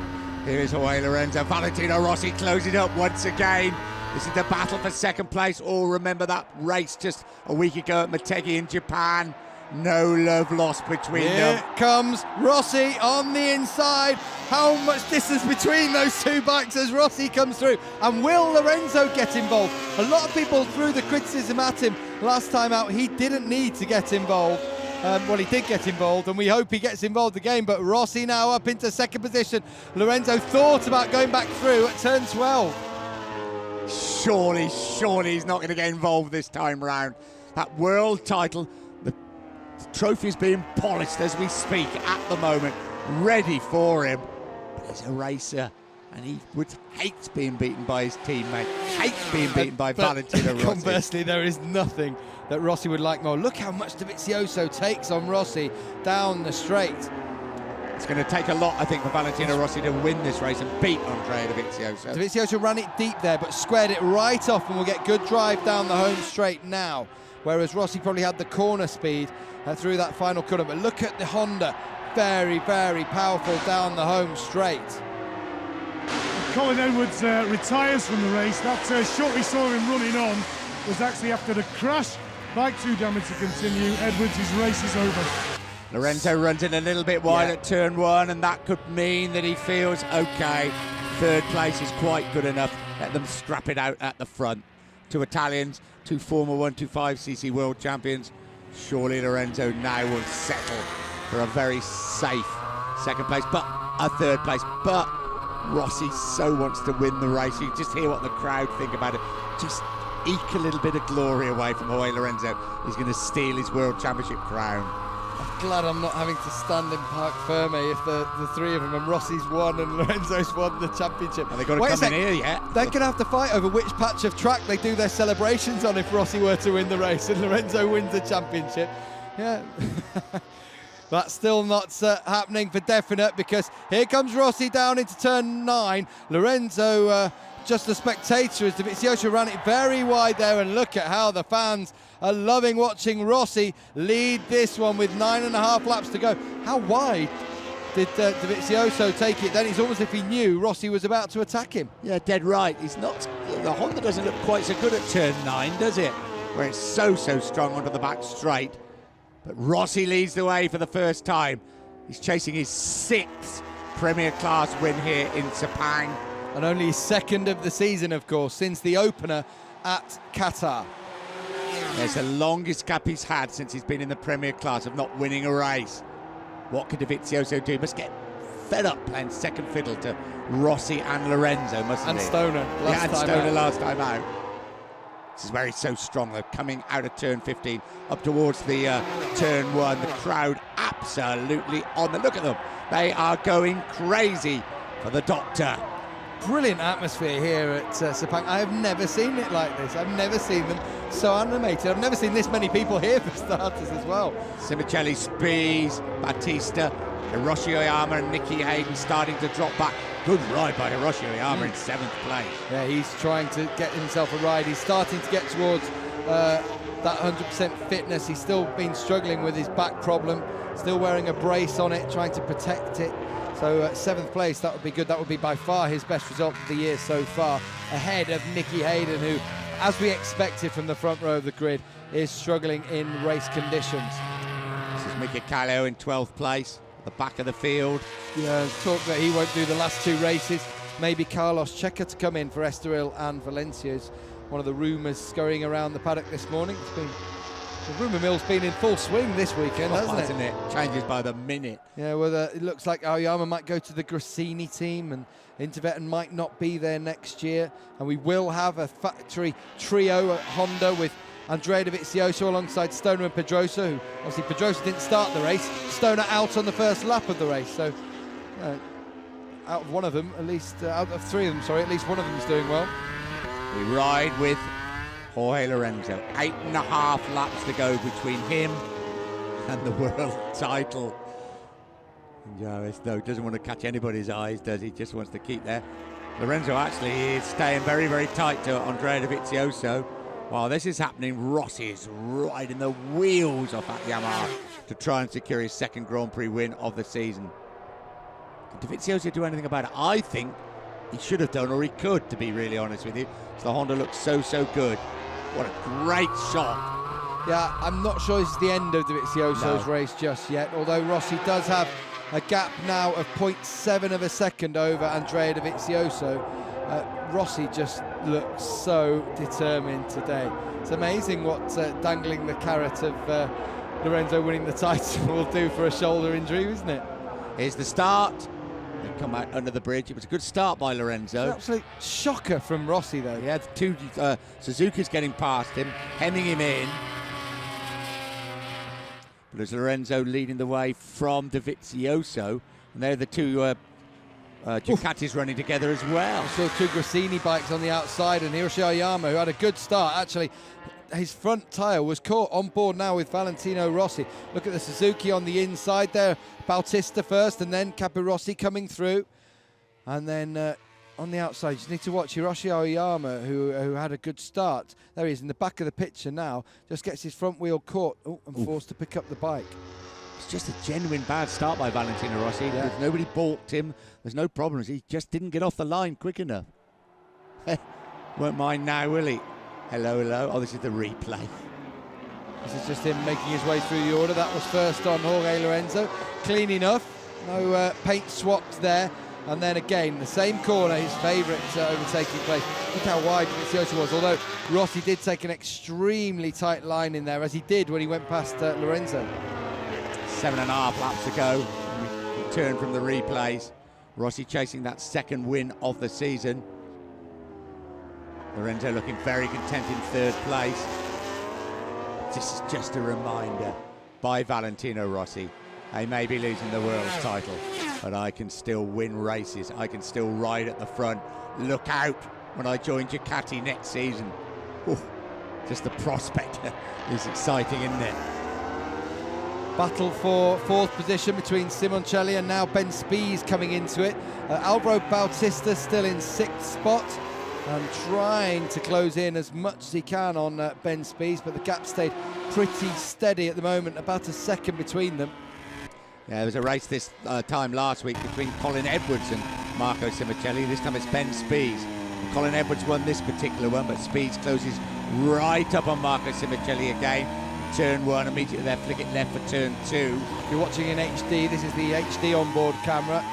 S1: Here is Jorge Lorenzo. Valentino Rossi closing up once again. This is the battle for second place. All remember that race just a week ago at Motegi in Japan. No love lost between them.
S5: Here comes Rossi on the inside. How much distance between those two bikes as Rossi comes through? And will Lorenzo get involved? A lot of people threw the criticism at him last time out. He didn't need to get involved. Well, he did get involved, and we hope he gets involved again. But Rossi now up into second position. Lorenzo thought about going back through at turn 12.
S1: Surely he's not going to get involved this time round. That world title, the trophy's being polished as we speak at the moment, ready for him. But he's a racer, and he would hate being beaten by his teammate, hates being beaten by Valentino Rossi.
S5: Conversely, there is nothing that Rossi would like more. Look how much Dovizioso takes on Rossi down the straight.
S1: It's going to take a lot, I think, for Valentino Rossi to win this race and beat Andrea Dovizioso.
S5: Dovizioso ran it deep there, but squared it right off and will get good drive down the home straight now. Whereas Rossi probably had the corner speed through that final corner. But look at the Honda, very, very powerful down the home straight.
S2: Colin Edwards retires from the race. That shot we saw him running on was actually after the crash. Bike too damaged to continue. Edwards' race is over.
S1: Lorenzo runs in a little bit wide at turn 1, and that could mean that he feels, okay, 3rd place is quite good enough. Let them scrap it out at the front. 2 Italians, 2 former 125cc world champions. Surely Lorenzo now will settle for a very safe second place, but a 3rd place. But Rossi so wants to win the race. You can just hear what the crowd think about it. Just eke a little bit of glory away from Jorge Lorenzo. He's going to steal his world championship crown.
S5: I'm glad I'm not having to stand in Parc Ferme if the three of them, and Rossi's won and Lorenzo's won the championship.
S1: Well, they've got to come in here yet.
S5: They're going to have to fight over which patch of track they do their celebrations on if Rossi were to win the race and Lorenzo wins the championship. Yeah. That's still not happening for definite, because here comes Rossi down into turn 9. Lorenzo just a spectator as Dovizioso ran it very wide there, and look at how the fans are loving watching Rossi lead this one with 9.5 laps to go. How wide did Dovizioso take it then? It's almost as if he knew Rossi was about to attack him.
S1: Yeah, dead right. He's not. The Honda doesn't look quite so good at turn 9, does it? Where it's so strong onto the back straight. But Rossi leads the way for the first time. He's chasing his 6th Premier Class win here in Sepang.
S5: And only his 2nd of the season, of course, since the opener at Qatar.
S1: It's the longest gap he's had since he's been in the Premier Class of not winning a race. What could Dovizioso do? He must get fed up playing second fiddle to Rossi and Lorenzo, mustn't he?
S5: And Stoner
S1: last time out. This is where he's so strong, though, coming out of turn 15 up towards the turn 1. The crowd absolutely on the look at them. They are going crazy for the doctor.
S5: Brilliant atmosphere here at Sepang. I have never seen it like this. I've never seen them so animated. I've never seen this many people here for starters as well.
S1: Simoncelli, Spies, Battista, Hiroshi Oyama and Nicky Hayden starting to drop back. Good ride by Hiroshi Oyama in 7th place.
S5: Yeah, he's trying to get himself a ride. He's starting to get towards that 100% fitness. He's still been struggling with his back problem, still wearing a brace on it, trying to protect it. So 7th place, that would be good. That would be by far his best result of the year so far, ahead of Nicky Hayden, who, as we expected from the front row of the grid, is struggling in race conditions.
S1: This is Mika Kallio in 12th place, at the back of the field.
S5: Yeah, talk that he won't do the last 2 races. Maybe Carlos Checa to come in for Estoril and Valencia is one of the rumours scurrying around the paddock this morning. The rumour mill's been in full swing this weekend, hasn't it?
S1: Changes by the minute.
S5: Yeah, well, it looks like Aoyama might go to the Grassini team, and Intervetten might not be there next year. And we will have a factory trio at Honda with Andrea Dovizioso alongside Stoner and Pedrosa, who obviously Pedrosa didn't start the race. Stoner out on the first lap of the race, so out of one of them, at least, out of 3 of them, sorry, at least one of them is doing well.
S1: We ride with Jorge Lorenzo. 8.5 laps to go between him and the world title. Jarvis, though, doesn't want to catch anybody's eyes, does he? Just wants to keep there. Lorenzo actually is staying very, very tight to Andrea Dovizioso. While this is happening, Rossi is riding the wheels off at Yamaha to try and secure his 2nd Grand Prix win of the season. Did Dovizioso do anything about it? I think he should have done, or he could, to be really honest with you. So the Honda looks so good. What a great shot.
S5: Yeah, I'm not sure this is the end of Dovizioso's race just yet, although Rossi does have a gap now of 0.7 of a second over Andrea Dovizioso. Rossi just looks so determined today. It's amazing what dangling the carrot of Lorenzo winning the title will do for a shoulder injury, isn't it?
S1: Here's the start. They come out under the bridge. It was a good start by Lorenzo.
S5: An absolute shocker from Rossi, though.
S1: He had 2 Suzuki's getting past him, hemming him in. But there's Lorenzo leading the way from Dovizioso, and they're the 2 Ducatis running together as well.
S5: So 2 Grassini bikes on the outside, and Hiroshi Aoyama, who had a good start. Actually, his front tyre was caught on board now with Valentino Rossi. Look at the Suzuki on the inside there. Bautista first, and then Capirossi coming through. And then on the outside, you just need to watch Hiroshi Aoyama, who had a good start. There he is in the back of the picture now. Just gets his front wheel caught and forced to pick up the bike.
S1: It's just a genuine bad start by Valentino Rossi. Yeah. Nobody balked him. There's no problems. He just didn't get off the line quick enough. Won't mind now, will he? Hello. Oh, this is the replay.
S5: This is just him making his way through the order. That was first on Jorge Lorenzo. Clean enough. No paint swapped there. And then again, the same corner, his favourite overtaking place. Look how wide Dovizioso was, although Rossi did take an extremely tight line in there, as he did when he went past Lorenzo.
S1: 7.5 laps to go. We return from the replays. Rossi chasing that 2nd win of the season. Lorenzo looking very content in 3rd place. This is just a reminder by Valentino Rossi. I may be losing the world's title, but I can still win races. I can still ride at the front. Look out when I join Ducati next season. Ooh, just the prospect is exciting, isn't it?
S5: Battle for 4th position between Simoncelli and now Ben Spies coming into it. Alvaro Bautista still in 6th spot and trying to close in as much as he can on Ben Spies, but the gap stayed pretty steady at the moment, about a second between them.
S1: Yeah, there was a race this time last week between Colin Edwards and Marco Simoncelli. This time it's Ben Spies. Colin Edwards won this particular one, but Spies closes right up on Marco Simoncelli again. Turn 1, immediately there, flick it left for turn 2.
S5: If you're watching in HD, this is the HD onboard camera.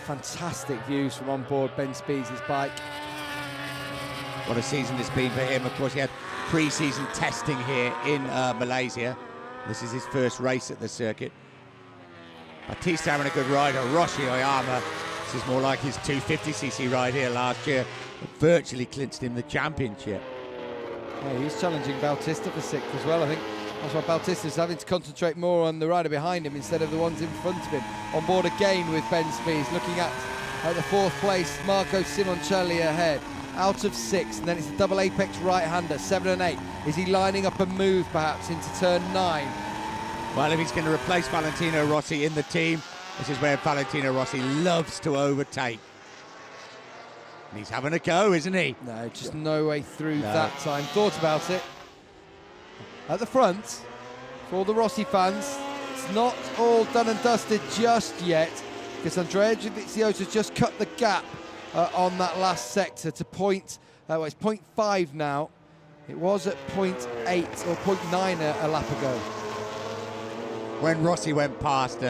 S5: Fantastic views from onboard Ben Spies' bike.
S1: What a season it's been for him. Of course, he had pre-season testing here in Malaysia. This is his first race at the circuit. Bautista having a good ride. Hiroshi Aoyama, this is more like his 250cc ride here last year. It virtually clinched him the championship.
S5: Yeah, he's challenging Bautista for 6th as well. I think that's why Bautista's having to concentrate more on the rider behind him instead of the ones in front of him. On board again with Ben Spies, looking at the 4th place, Marco Simoncelli ahead. Out of 6th, and then it's a double apex right-hander, 7 and 8. Is he lining up a move perhaps into turn 9?
S1: Well, if he's going to replace Valentino Rossi in the team, this is where Valentino Rossi loves to overtake. And he's having a go, isn't he?
S5: No, just no way through that time. Thought about it. at the front for all the Rossi fans. It's not all done and dusted just yet, because Andrea Dovizioso just cut the gap on that last sector to well, it's 0.5 now. It was at 0.8 or 0.9 a lap ago.
S1: When Rossi went past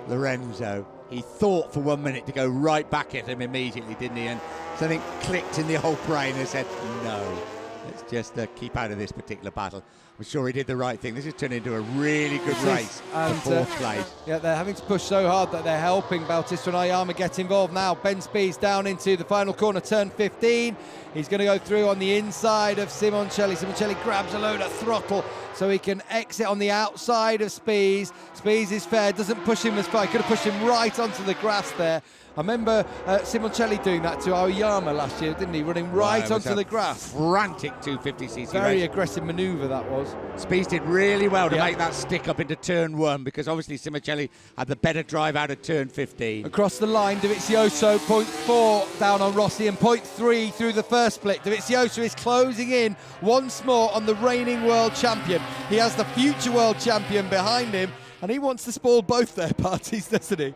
S1: Lorenzo, he thought for 1 minute to go right back at him immediately, didn't he? And something clicked in the old brain and said, no, let's just keep out of this particular battle. I'm sure he did the right thing. This has turned into a really good race for fourth place.
S5: Yeah, they're having to push so hard that they're helping Bautista and Ayama get involved now. Ben Spies down into the final corner, turn 15. He's going to go through on the inside of Simoncelli. Simoncelli grabs a load of throttle so he can exit on the outside of Spies. Spies is fair, doesn't push him as far. He could have pushed him right onto the grass there. I remember Simoncelli doing that to Aoyama last year, didn't he? Running right onto the grass.
S1: Frantic 250cc
S5: Very
S1: race.
S5: aggressive manoeuvre that was.
S1: Spies did really well to make that stick up into turn 1, because obviously Simoncelli had the better drive out of turn 15.
S5: Across the line, Dovizioso 0.4 down on Rossi and 0.3 through the first split. Dovizioso is closing in once more on the reigning world champion. He has the future world champion behind him, and he wants to spoil both their parties, doesn't he?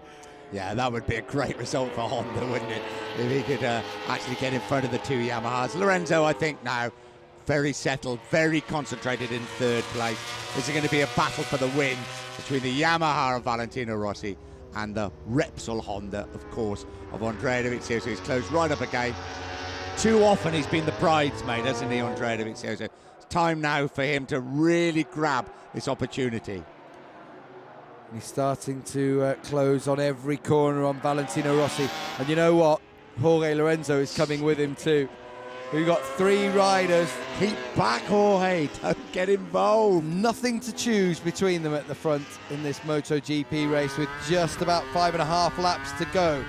S1: Yeah, that would be a great result for Honda, wouldn't it? If he could actually get in front of the two Yamahas. Lorenzo, I think now, very settled, very concentrated in third place. This is going to be a battle for the win between the Yamaha of Valentino Rossi and the Repsol Honda, of course, of Andrea Dovizioso. He's closed right up again. Too often he's been the bridesmaid, hasn't he, Andrea Dovizioso? It's time now for him to really grab this opportunity.
S5: He's starting to close on every corner on Valentino Rossi. And you know what? Jorge Lorenzo is coming with him too. We've got 3 riders.
S1: Keep back, Jorge. Don't get involved.
S5: Nothing to choose between them at the front in this MotoGP race with just about 5.5 laps to go.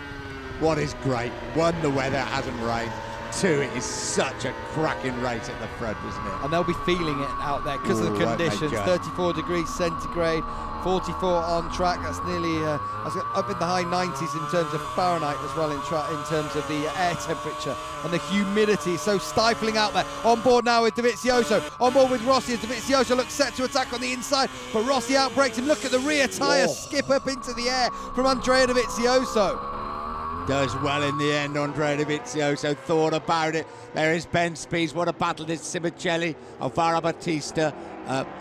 S1: What is great? 1, the weather hasn't rained. 2, it is such a cracking race at the front, isn't it?
S5: And they'll be feeling it out there because of the conditions. 34 degrees centigrade, 44 on track. That's nearly that's up in the high 90s in terms of Fahrenheit as well in terms of the air temperature, and the humidity is so stifling out there. On board now with Dovizioso, on board with Rossi, as Dovizioso looks set to attack on the inside, but Rossi outbreaks him. Look at the rear tyre skip up into the air from Andrea Dovizioso.
S1: Does well in the end, Andrea Dovizioso thought about it. There is Ben Spies. What a battle this Simoncelli, Alvaro Bautista,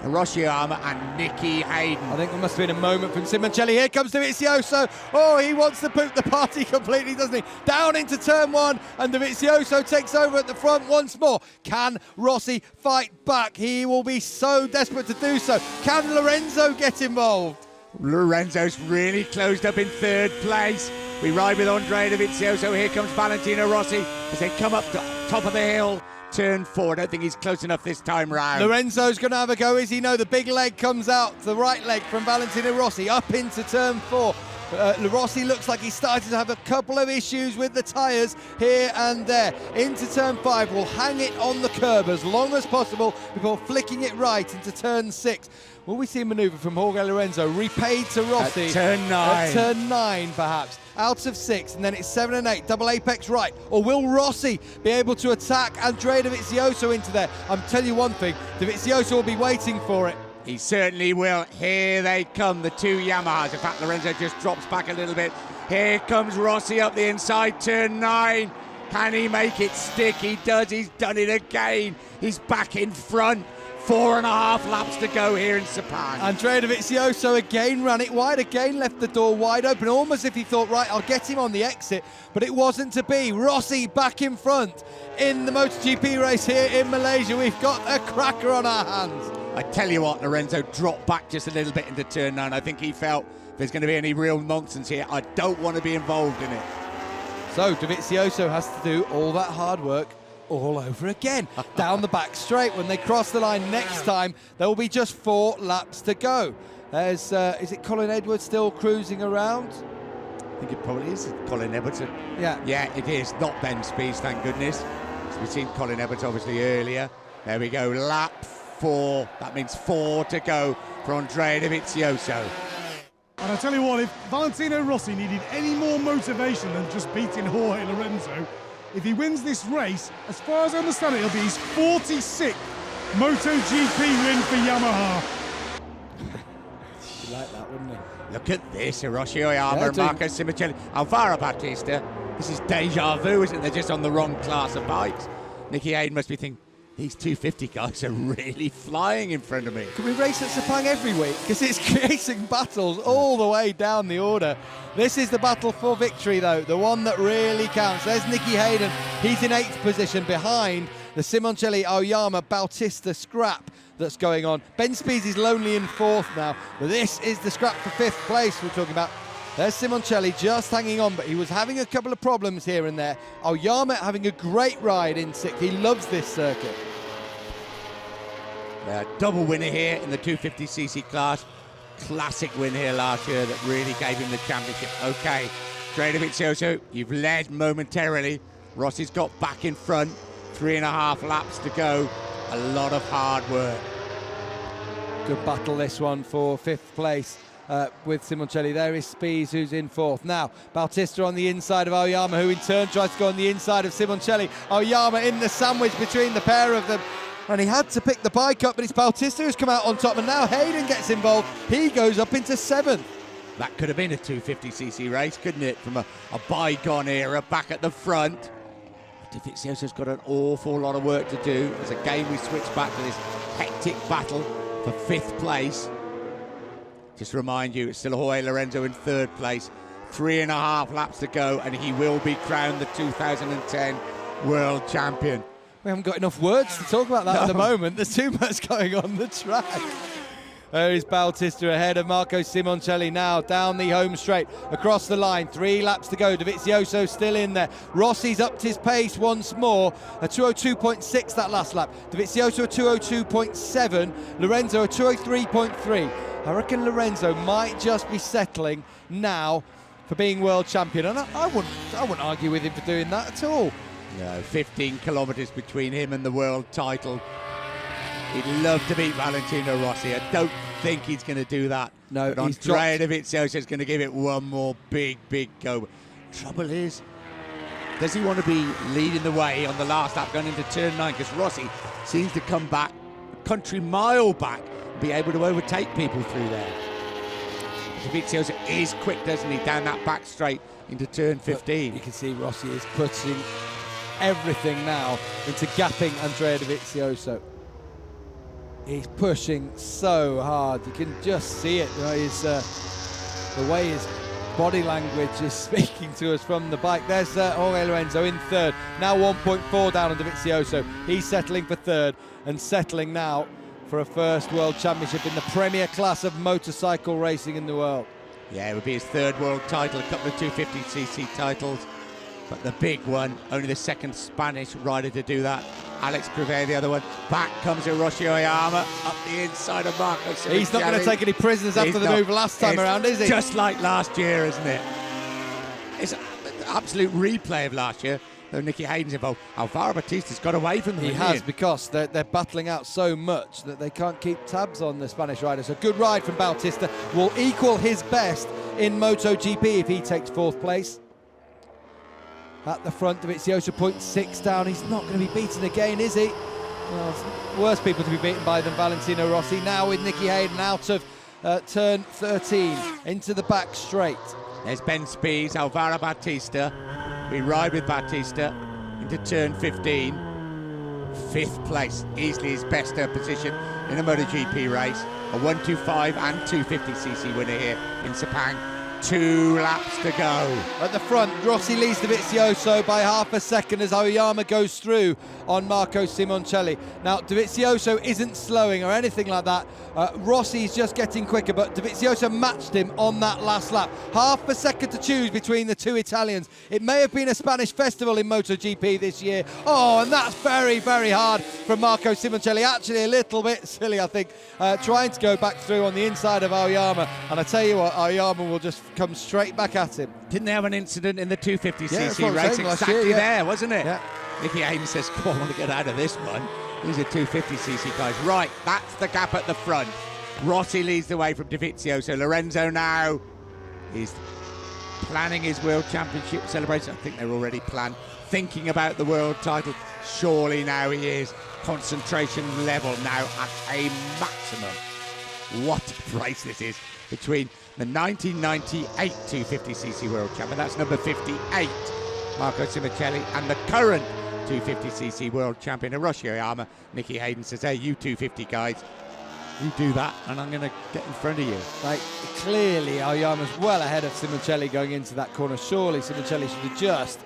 S1: Rossi and Nicky Hayden.
S5: I think there must have been a moment from Simoncelli. Here comes Dovizioso. Oh, he wants to poop the party completely, doesn't he? Down into turn 1, and Dovizioso takes over at the front once more. Can Rossi fight back? He will be so desperate to do so. Can Lorenzo get involved?
S1: Lorenzo's really closed up in third place. We ride with Andrea Dovizioso. Here comes Valentino Rossi as they come up to top of the hill. Turn 4. I don't think he's close enough this time round.
S5: Lorenzo's going to have a go, is he? No, the big leg comes out, the right leg from Valentino Rossi, up into turn 4. Rossi looks like he's starting to have a couple of issues with the tyres here and there. Into turn 5, will hang it on the curb as long as possible before flicking it right into turn 6. Will we see a manoeuvre from Jorge Lorenzo repaid to Rossi?
S1: At turn 9.
S5: At turn 9, perhaps. Out of 6, and then it's 7 and 8, double apex right. Or will Rossi be able to attack Andrea Dovizioso into there? I'm telling you one thing, Dovizioso will be waiting for it.
S1: He certainly will. Here they come, the two Yamahas. In fact, Lorenzo just drops back a little bit. Here comes Rossi up the inside, turn 9. Can he make it stick? He does. He's done it again. He's back in front. 4.5 laps to go here in Sepang.
S5: Andrea Dovizioso again ran it wide, again left the door wide open, almost if he thought, right, I'll get him on the exit, but it wasn't to be. Rossi back in front in the MotoGP race here in Malaysia. We've got a cracker on our hands.
S1: I tell you what, Lorenzo dropped back just a little bit into turn 9. I think he felt if there's going to be any real nonsense here, I don't want to be involved in it.
S5: So Dovizioso has to do all that hard work all over again down the back straight. When they cross the line next time, there will be just 4 laps to go. There's is it Colin Edwards still cruising around?
S1: I think it probably is Colin Edwards.
S5: Yeah,
S1: it is not Ben Spies, thank goodness. So we've seen Colin Edwards obviously earlier. There we go, lap 4. That means 4 to go for Andrea Dovizioso.
S2: And I tell you what, if Valentino Rossi needed any more motivation than just beating Jorge Lorenzo, if he wins this race, as far as I understand it, it'll be his 46th MotoGP win for Yamaha.
S5: You like that, wouldn't you?
S1: Look at this, Hiroshi Oyama
S5: Yeah,
S1: and Marco Simoncelli. Alvaro Bautista. This is deja vu, isn't it? They're just on the wrong class of bikes. Nicky Hayden must be thinking, these 250 guys are really flying in front of me.
S5: Can we race at Sepang every week? Because it's creating battles all the way down the order. This is the battle for victory, though, the one that really counts. There's Nicky Hayden. He's in 8th position behind the Simoncelli, Oyama, Bautista scrap that's going on. Ben Spies is lonely in 4th now, but this is the scrap for 5th place we're talking about. There's Simoncelli just hanging on, but he was having a couple of problems here and there. Oyama having a great ride in 6th. He loves this circuit.
S1: Double winner here in the 250cc class. Classic win here last year that really gave him the championship. Okay, Dovizioso, you've led momentarily. Rossi's got back in front. 3.5 laps to go. A lot of hard work.
S5: Good battle this one for 5th place. With Simoncelli. There is Spies, who's in 4th. Now, Bautista on the inside of Oyama, who in turn tries to go on the inside of Simoncelli. Oyama in the sandwich between the pair of them. And he had to pick the bike up, but it's Bautista who's come out on top. And now Hayden gets involved. He goes up into 7th.
S1: That could have been a 250cc race, couldn't it? From a bygone era, back at the front. Dovizioso's got an awful lot of work to do. As again we switch back to this hectic battle for 5th place. Just remind you, it's still Jorge Lorenzo in 3rd place. 3.5 laps to go, and he will be crowned the 2010 World Champion.
S5: We haven't got enough words to talk about that at the moment. There's too much going on the track. There is Bautista ahead of Marco Simoncelli now down the home straight, across the line. 3 laps to go. Dovizioso still in there. Rossi's upped his pace once more. A 202.6 that last lap. Dovizioso a 202.7. Lorenzo a 203.3. I reckon Lorenzo might just be settling now for being world champion, and I wouldn't argue with him for doing that at all.
S1: No, 15 kilometres between him and the world title. He'd love to beat Valentino Rossi. I don't think he's going to do that.
S5: No,
S1: but
S5: he's
S1: Andrea Dovizioso is going to give it one more big go. Trouble is, does he want to be leading the way on the last lap going into turn 9? Because Rossi seems to come back a country mile back and be able to overtake people through there. Dovizioso is quick, doesn't he, down that back straight into turn 15.
S5: But you can see Rossi is putting everything now into gapping Andrea Dovizioso. He's pushing so hard. You can just see it. You know, the way his body language is speaking to us from the bike. There's Jorge Lorenzo in 3rd. Now 1.4 down on Dovizioso. He's settling for 3rd and settling now for a first World Championship in the premier class of motorcycle racing in the world.
S1: Yeah, it would be his 3rd world title, a couple of 250cc titles. But the big one, only the 2nd Spanish rider to do that. Alex Crivet, the other one. Back comes Hiroshi Oyama up the inside of Marco Simoncelli.
S5: He's not going to take any prisoners after the move last time around, is he?
S1: Just like last year, isn't it? It's an absolute replay of last year, though Nicky Hayden's involved. Alvaro Bautista's got away from them.
S5: He has, because they're battling out so much that they can't keep tabs on the Spanish riders. A good ride from Bautista will equal his best in MotoGP if he takes 4th place. At the front, Dovizioso 0.6 down. He's not going to be beaten again, is he? Well, worse people to be beaten by than Valentino Rossi. Now with Nicky Hayden out of turn 13 into the back straight.
S1: There's Ben Spies, Alvaro Bautista. We ride with Bautista into turn 15. 5th place, easily his best position in a MotoGP race. A 125 and 250cc winner here in Sepang. 2 laps to go.
S5: At the front, Rossi leads Dovizioso by half a second as Oyama goes through on Marco Simoncelli. Now, Dovizioso isn't slowing or anything like that. Rossi's just getting quicker, but Dovizioso matched him on that last lap. Half a second to choose between the 2 Italians. It may have been a Spanish festival in MotoGP this year. Oh, and that's very, very hard from Marco Simoncelli. Actually, a little bit silly, I think, trying to go back through on the inside of Oyama. And I tell you what, Oyama will just come straight back at him.
S1: Didn't they have an incident in the 250cc
S5: yeah,
S1: race exactly
S5: year,
S1: there, wasn't it?
S5: Yeah.
S1: Nicky Hayden says, come on, I want to get out of this one. These are 250cc guys. Right, that's the gap at the front. Rossi leads the way from Dovizioso. Lorenzo now is planning his World Championship celebration. I think they're already planned. Thinking about the world title. Surely now he is. concentration level now at a maximum. What a race this is between the 1998 250cc world champion, that's number 58, Marco Simoncelli, and the current 250cc world champion, Rossi Oyama. Nicky Hayden says, hey, you 250 guys, you do that and I'm going to get in front of you.
S5: Like, clearly Oyama's well ahead of Simoncelli going into that corner. Surely Simoncelli should have just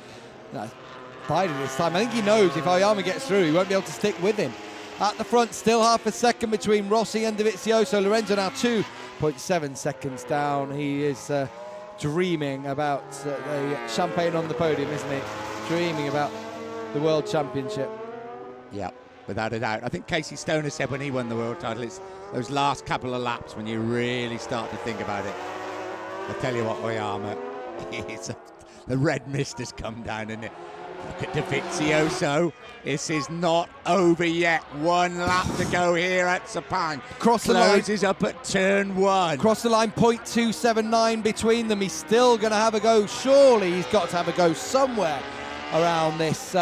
S5: bided this time. I think he knows if Oyama gets through, he won't be able to stick with him. At the front, still half a second between Rossi and Dovizioso. Lorenzo now 2.7 seconds down. He is dreaming about the champagne on the podium, isn't he? Dreaming about the World Championship.
S1: Yeah, without a doubt. I think Casey Stoner said when he won the world title, it's those last couple of laps when you really start to think about it. I tell you what, Oyama, the red mist has come down, and look at Dovizioso. This is not over yet. One lap to go here at Sepang. Closes up at turn 1.
S5: Cross the line, 0.279 between them. He's still going to have a go. Surely he's got to have a go somewhere around this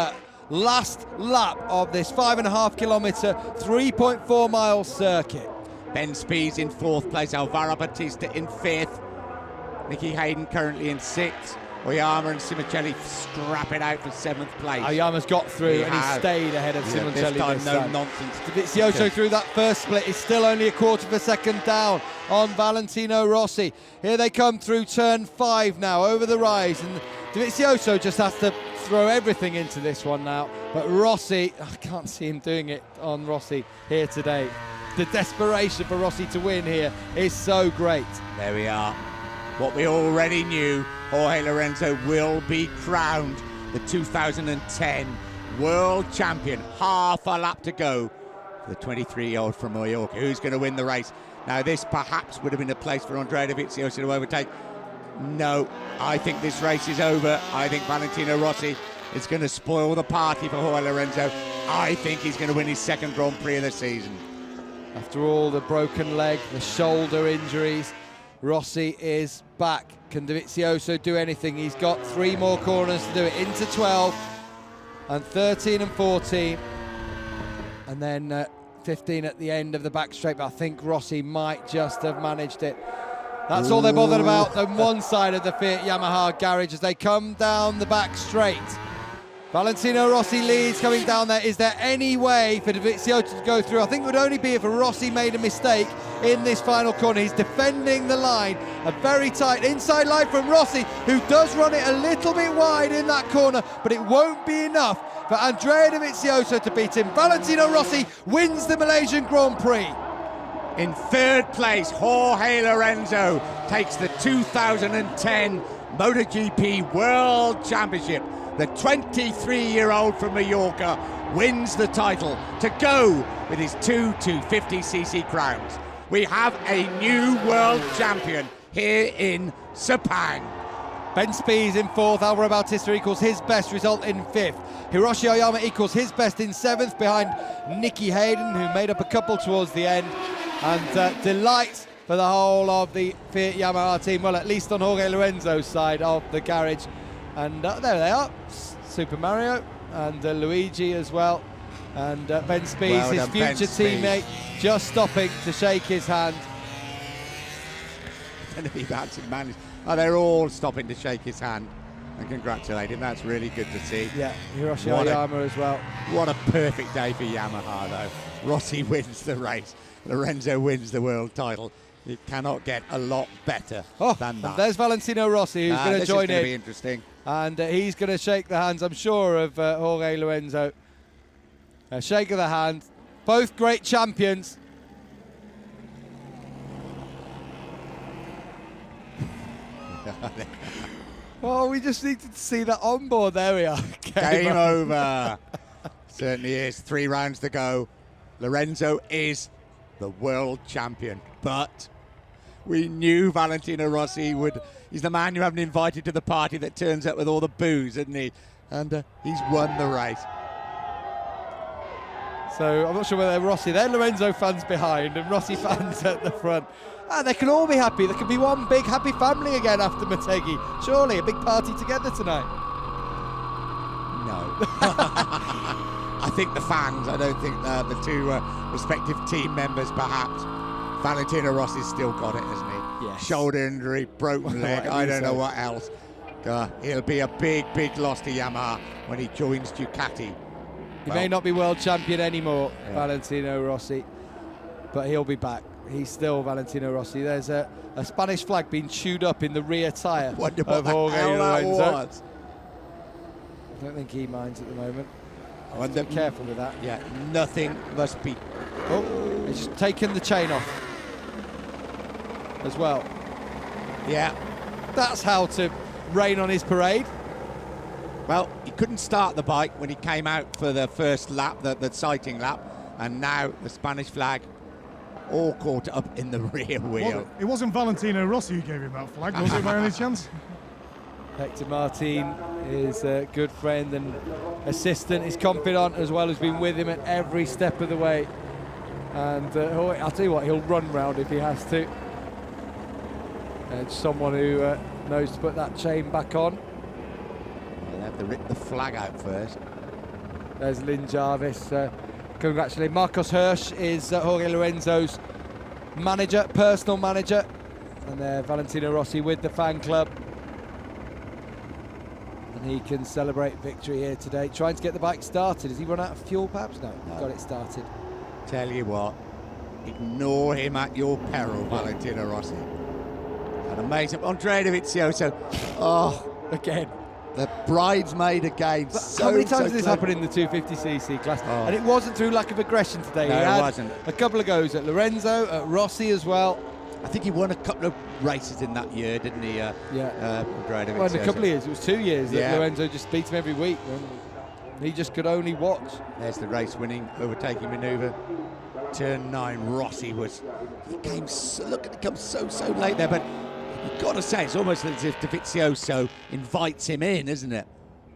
S5: last lap of this 5.5 kilometre, 3.4 mile circuit.
S1: Ben Spies in 4th place, Alvaro Batista in 5th. Nicky Hayden currently in 6th. Oyama and Simoncelli scrap it out for 7th place.
S5: Oyama's got through and he stayed ahead of Simoncelli
S1: this time.
S5: this
S1: No
S5: time.
S1: nonsense.
S5: Dovizioso through that first split is still only a quarter of a second down on Valentino Rossi. Here they come through turn 5 now, over the rise, and Dovizioso just has to throw everything into this one now. But Rossi, I can't see him doing it on Rossi here today. The desperation for Rossi to win here is so great.
S1: There we are. What we already knew, Jorge Lorenzo will be crowned the 2010 World Champion. Half a lap to go for the 23-year-old from Mallorca. Who's going to win the race? Now, this perhaps would have been a place for Andrea Dovizioso to overtake. No, I think this race is over. I think Valentino Rossi is going to spoil the party for Jorge Lorenzo. I think he's going to win his 2nd Grand Prix of the season.
S5: After all the broken leg, the shoulder injuries, Rossi is back. Can Dovizioso do anything? He's got 3 more corners to do it. Into 12 and 13 and 14. And then 15 at the end of the back straight. But I think Rossi might just have managed it. That's all they're bothered about on one side of the Fiat Yamaha garage as they come down the back straight. Valentino Rossi leads coming down there. Is there any way for Dovizioso to go through? I think it would only be if Rossi made a mistake in this final corner. He's defending the line. A very tight inside line from Rossi, who does run it a little bit wide in that corner, but it won't be enough for Andrea Dovizioso to beat him. Valentino Rossi wins the Malaysian Grand Prix.
S1: In 3rd place, Jorge Lorenzo takes the 2010 MotoGP World Championship. The 23-year-old from Mallorca wins the title to go with his 2 250cc crowns. We have a new world champion here in Sepang.
S5: Ben Spies in 4th, Alvaro Bautista equals his best result in 5th. Hiroshi Oyama equals his best in 7th behind Nicky Hayden, who made up a couple towards the end. And delight for the whole of the Fiat Yamaha team, well, at least on Jorge Lorenzo's side of the garage. And there they are, Super Mario and Luigi as well. And Ben Spies,
S1: well
S5: his
S1: done,
S5: future teammate, just stopping to shake his hand.
S1: And he actually managed. Oh, they're all stopping to shake his hand and congratulate him. That's really good to see.
S5: Yeah, Hiroshi Oyama as well.
S1: What a perfect day for Yamaha, though. Rossi wins the race. Lorenzo wins the world title. It cannot get a lot better than that.
S5: And there's Valentino Rossi, who's going to join in.
S1: This is going to be interesting.
S5: And he's going to shake the hands, I'm sure, of Jorge Lorenzo. A shake of the hand. Both great champions. Oh, we just needed to see that on board. There we are.
S1: Game over. Certainly is. 3 rounds to go. Lorenzo is the world champion. But we knew Valentino Rossi would. He's the man you haven't invited to the party that turns up with all the booze, isn't he? And he's won the race.
S5: So I'm not sure whether they're Rossi. They're Lorenzo fans behind and Rossi fans at the front. They can all be happy. There can be one big happy family again after Motegi. Surely a big party together tonight.
S1: No. I think the fans, I don't think the two respective team members, perhaps. Valentino Rossi's still got it, hasn't he?
S5: Yes.
S1: Shoulder injury, broken leg, I don't know what else. He'll be a big, big loss to Yamaha when he joins Ducati.
S5: He may not be world champion anymore, Valentino Rossi, but he'll be back. He's still Valentino Rossi. There's a Spanish flag being chewed up in the rear tyre of Jorge Lorenzo. I don't think he minds at the moment. Be careful with that.
S1: Yeah, nothing must be.
S5: Oh, he's just taken the chain off as well.
S1: Yeah.
S5: That's how to rain on his parade.
S1: Well, he couldn't start the bike when he came out for the first lap, the sighting lap, and now the Spanish flag all caught up in the rear wheel.
S2: Well, it wasn't Valentino Rossi who gave him that flag, was it, by any chance?
S5: Hector Martin is a good friend and assistant. His confidant as well has been with him at every step of the way. And I'll tell you what, he'll run round if he has to. And someone who knows to put that chain back on.
S1: They'll have to rip the flag out first.
S5: There's Lynn Jarvis. Congratulating. Marcos Hirsch is Jorge Lorenzo's manager, personal manager. And Valentino Rossi with the fan club. And he can celebrate victory here today. Trying to get the bike started. Has he run out of fuel perhaps? No, got it started.
S1: Tell you what, ignore him at your peril, Valentino Rossi. And amazing. Andrea Dovizioso. Oh,
S5: Again.
S1: the bridesmaid again.
S5: How many times has this happened in the 250cc class?
S1: Oh.
S5: And it wasn't through lack of aggression today.
S1: No,
S5: he had
S1: it wasn't.
S5: a couple of goes at Lorenzo, at Rossi as well.
S1: I think he won a couple of races in that year, didn't he? Andrea Dovizioso.
S5: Well, in a couple of years. It was 2 years
S1: Yeah.
S5: that Lorenzo just beat him every week. And he just could only watch.
S1: There's the race-winning overtaking manoeuvre. Turn 9, Rossi he came so late there, but you've got to say, it's almost as if Dovizioso invites him in, isn't it?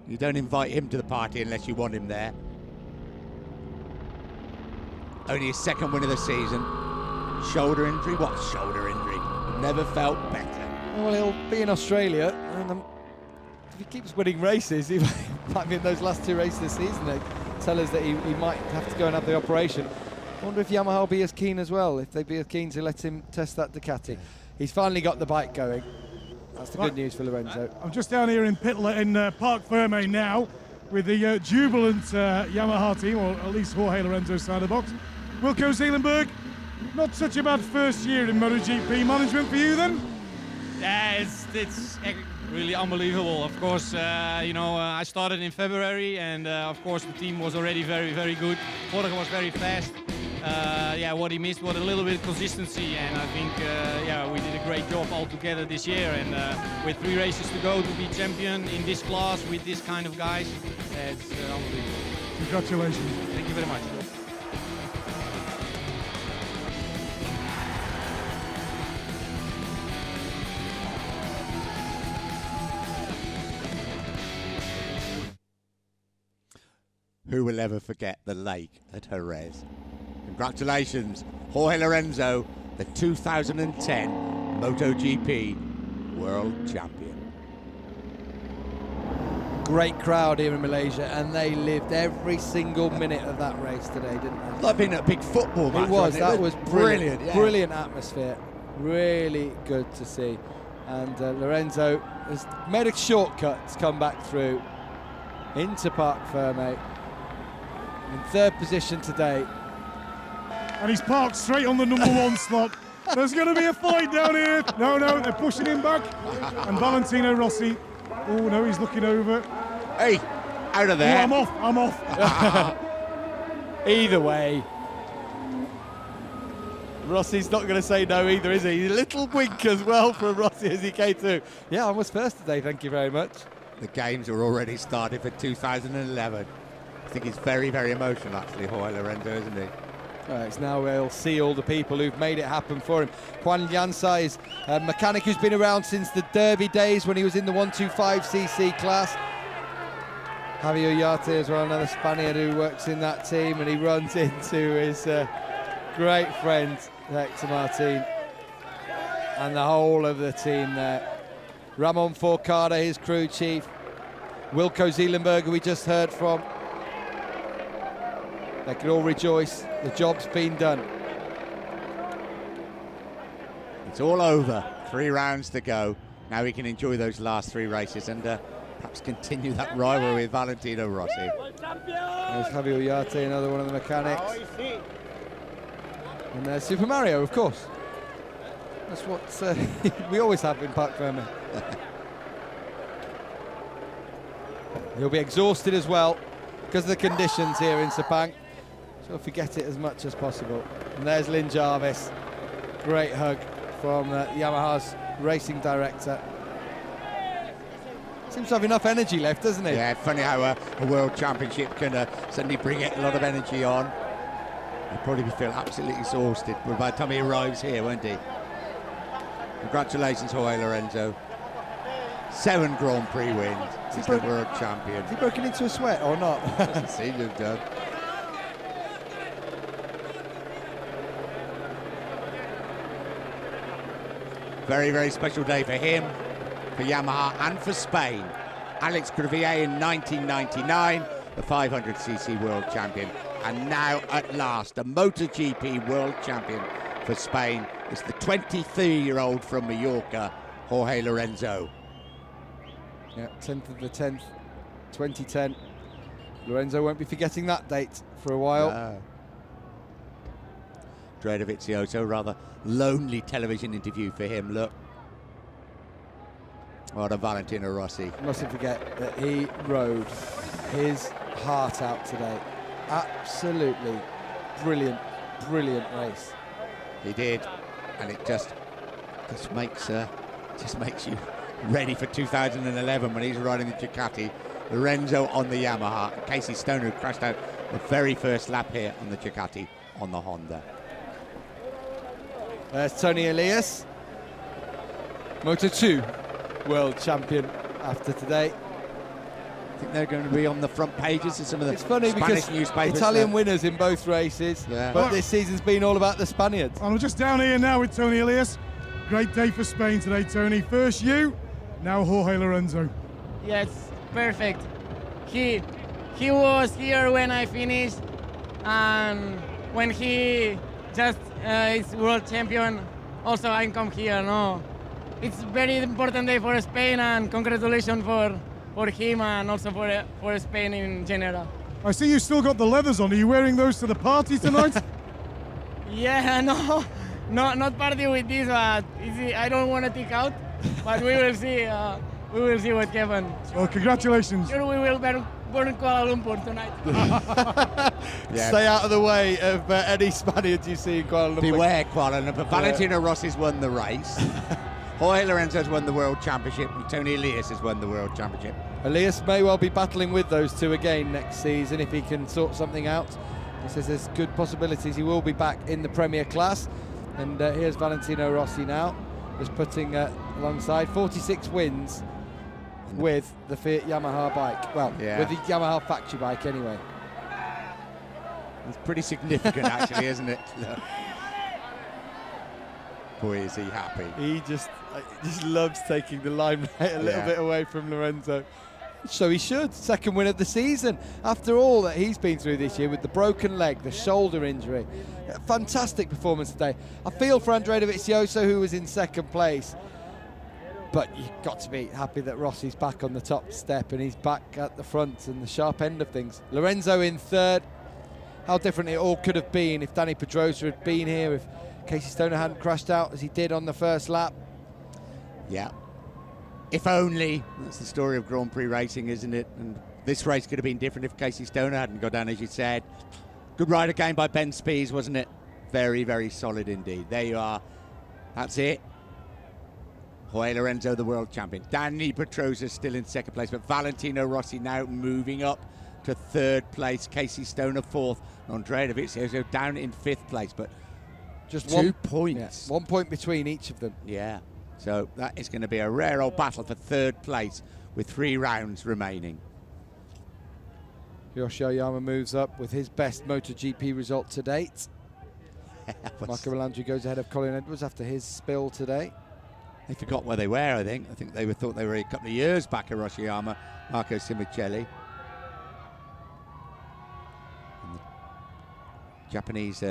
S1: You don't invite him to the party unless you want him there. Only his second win of the season. Shoulder injury? What shoulder injury? Never felt better.
S5: Well, he'll be in Australia, and if he keeps winning races, he might be in those last 2 races this season. They tell us that he might have to go and have the operation. I wonder if Yamaha will be as keen as well, if they'd be as keen to let him test that Ducati. He's finally got the bike going. That's the good news for Lorenzo.
S2: I'm just down here in Parc Ferme now with the jubilant Yamaha team, or at least Jorge Lorenzo's side of the box. Wilco Zeelenberg, not such a bad first year in MotoGP management for you then?
S6: Yeah, it's really unbelievable. Of course, I started in February, and of course the team was already very, very good. Jorge was very fast. What he missed was a little bit of consistency, and I think we did a great job altogether this year. And with 3 races to go to be champion in this class with this kind of guys, it's unbelievable.
S2: Congratulations.
S6: Thank you very much.
S1: Who will ever forget the lake at Jerez? Congratulations, Jorge Lorenzo, the 2010 MotoGP World Champion.
S5: Great crowd here in Malaysia, and they lived every single minute of that race today, didn't they?
S1: Like being at a big football match.
S5: It was.
S1: wasn't
S5: That was brilliant.
S1: Yeah.
S5: Brilliant atmosphere. Really good to see. And Lorenzo has made a shortcut to come back through into Parc Ferme. In 3rd position today.
S2: And he's parked straight on the #1 slot. There's going to be a fight down here. No, they're pushing him back. And Valentino Rossi. Oh, no, he's looking over.
S1: Hey, out of there.
S2: Oh, I'm off.
S5: Either way. Rossi's not going to say no either, is he? A little wink as well from Rossi as he came through. Yeah, I was first today, thank you very much.
S1: The games are already started for 2011. I think he's very, very emotional, actually, Jorge Lorenzo, isn't he?
S5: It's now we'll see all the people who've made it happen for him. Juan Llanza is a mechanic who's been around since the Derby days when he was in the 125cc class. Javier Yarte as well, another Spaniard who works in that team, and he runs into his great friend Hector Martin and the whole of the team there. Ramon Forcada, his crew chief. Wilco Zeelenberg, who we just heard from. They can all rejoice. The job's been done.
S1: It's all over. 3 rounds to go. Now we can enjoy those last 3 races and perhaps continue that rivalry with Valentino Rossi.
S5: There's Javier Uriarte, another one of the mechanics. And there's Super Mario, of course. That's what we always have in Parc Fermé. He'll be exhausted as well because of the conditions here in Sepang. So forget it as much as possible. And there's Lynn Jarvis. Great hug from Yamaha's racing director. Seems to have enough energy left, doesn't he?
S1: Yeah, funny how a world championship can suddenly bring a lot of energy on. He'll probably feel absolutely exhausted, but by the time he arrives here, won't he? Congratulations, Jorge Lorenzo. 7 Grand Prix wins. He's the world champion.
S5: Has he broken into a sweat or not?
S1: Doesn't seem to have done. Very, very special day for him, for Yamaha and for Spain. Alex Crivillé in 1999, the 500cc world champion. And now, at last, a MotoGP world champion for Spain. It's the 23-year-old from Mallorca, Jorge Lorenzo.
S5: Yeah, 10th of the 10th, 2010. Lorenzo won't be forgetting that date for a while.
S1: No. Dovizioso, rather lonely television interview for him, look. What a Valentino Rossi.
S5: Mustn't forget that he rode his heart out today. Absolutely brilliant, brilliant race.
S1: He did, and it just makes you ready for 2011 when he's riding the Ducati. Lorenzo on the Yamaha. Casey Stoner, who crashed out the very first lap here on the Ducati on the Honda.
S5: There's Tony Elias, Moto2 world champion after today.
S1: I think they're going to be on the front pages of some of the
S5: It's funny
S1: Spanish
S5: because
S1: newspapers.
S5: Italian winners in both races,
S1: Yeah.
S5: but this season's been all about the Spaniards.
S2: I'm just down here now with Tony Elias. Great day for Spain today, Tony. First you, now Jorge Lorenzo.
S7: Yes, perfect. He was here when I finished, and when he just is world champion, also I come here. No, it's very important day for Spain, and congratulations for him and also for Spain in general.
S2: I see you still got the leathers on. Are you wearing those to the party tonight?
S7: Yeah, no, not party with this, but I don't want to take out, but we will see. We will see what happens.
S2: Well, congratulations.
S7: Sure, we will burn Kuala Lumpur tonight.
S1: Yeah.
S5: Stay out of the way of any Spaniards you see in Kuala Lumpur.
S1: Beware Kuala Lumpur. Valentino Rossi's won the race. Jorge Lorenzo's won the World Championship, and Tony Elias has won the World Championship.
S5: Elias may well be battling with those two again next season if he can sort something out. He says there's good possibilities he will be back in the Premier class. And here's Valentino Rossi now, just putting alongside 46 wins with the Fiat Yamaha bike. Well,
S1: Yeah.
S5: with the Yamaha factory bike anyway.
S1: It's pretty significant, actually, isn't it? Look. Boy, is he happy.
S5: He just loves taking the limelight a little
S1: Yeah.
S5: bit away from Lorenzo. So he should. Second win of the season. After all that he's been through this year with the broken leg, the shoulder injury. A fantastic performance today. I feel for Andrea Dovizioso, who was in second place. But you've got to be happy that Rossi's back on the top step and he's back at the front and the sharp end of things. Lorenzo in third. How different it all could have been if Danny Pedrosa had been here, if Casey Stoner hadn't crashed out as he did on the first lap.
S1: Yeah. If only. That's the story of Grand Prix racing, isn't it? And this race could have been different if Casey Stoner hadn't got down, as you said. Good ride again by Ben Spies, wasn't it? Very, very solid indeed. There you are. That's it. Jorge Lorenzo, the world champion. Danny Pedrosa still in second place, but Valentino Rossi now moving up to third place. Casey Stoner fourth. Andrea Dovizioso down in fifth place, but
S5: Just
S1: 2 points.
S5: Yeah, 1 point between each of them.
S1: Yeah. So that is going to be a rare old battle for third place with 3 rounds remaining.
S5: Yoshi Oyama moves up with his best MotoGP result to date. Marco Melandri goes ahead of Colin Edwards after his spill today.
S1: They forgot where they were, I think. I think they thought they were a couple of years back at Roshiyama, Marco Simoncelli. And the Japanese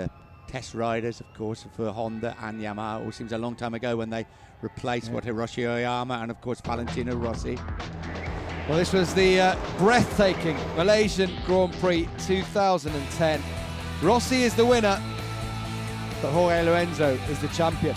S1: test riders, of course, for Honda and Yamaha. It all seems a long time ago when they replaced Hiroshi Oyama and, of course, Valentino Rossi.
S5: Well, this was the breathtaking Malaysian Grand Prix 2010. Rossi is the winner, but Jorge Lorenzo is the champion.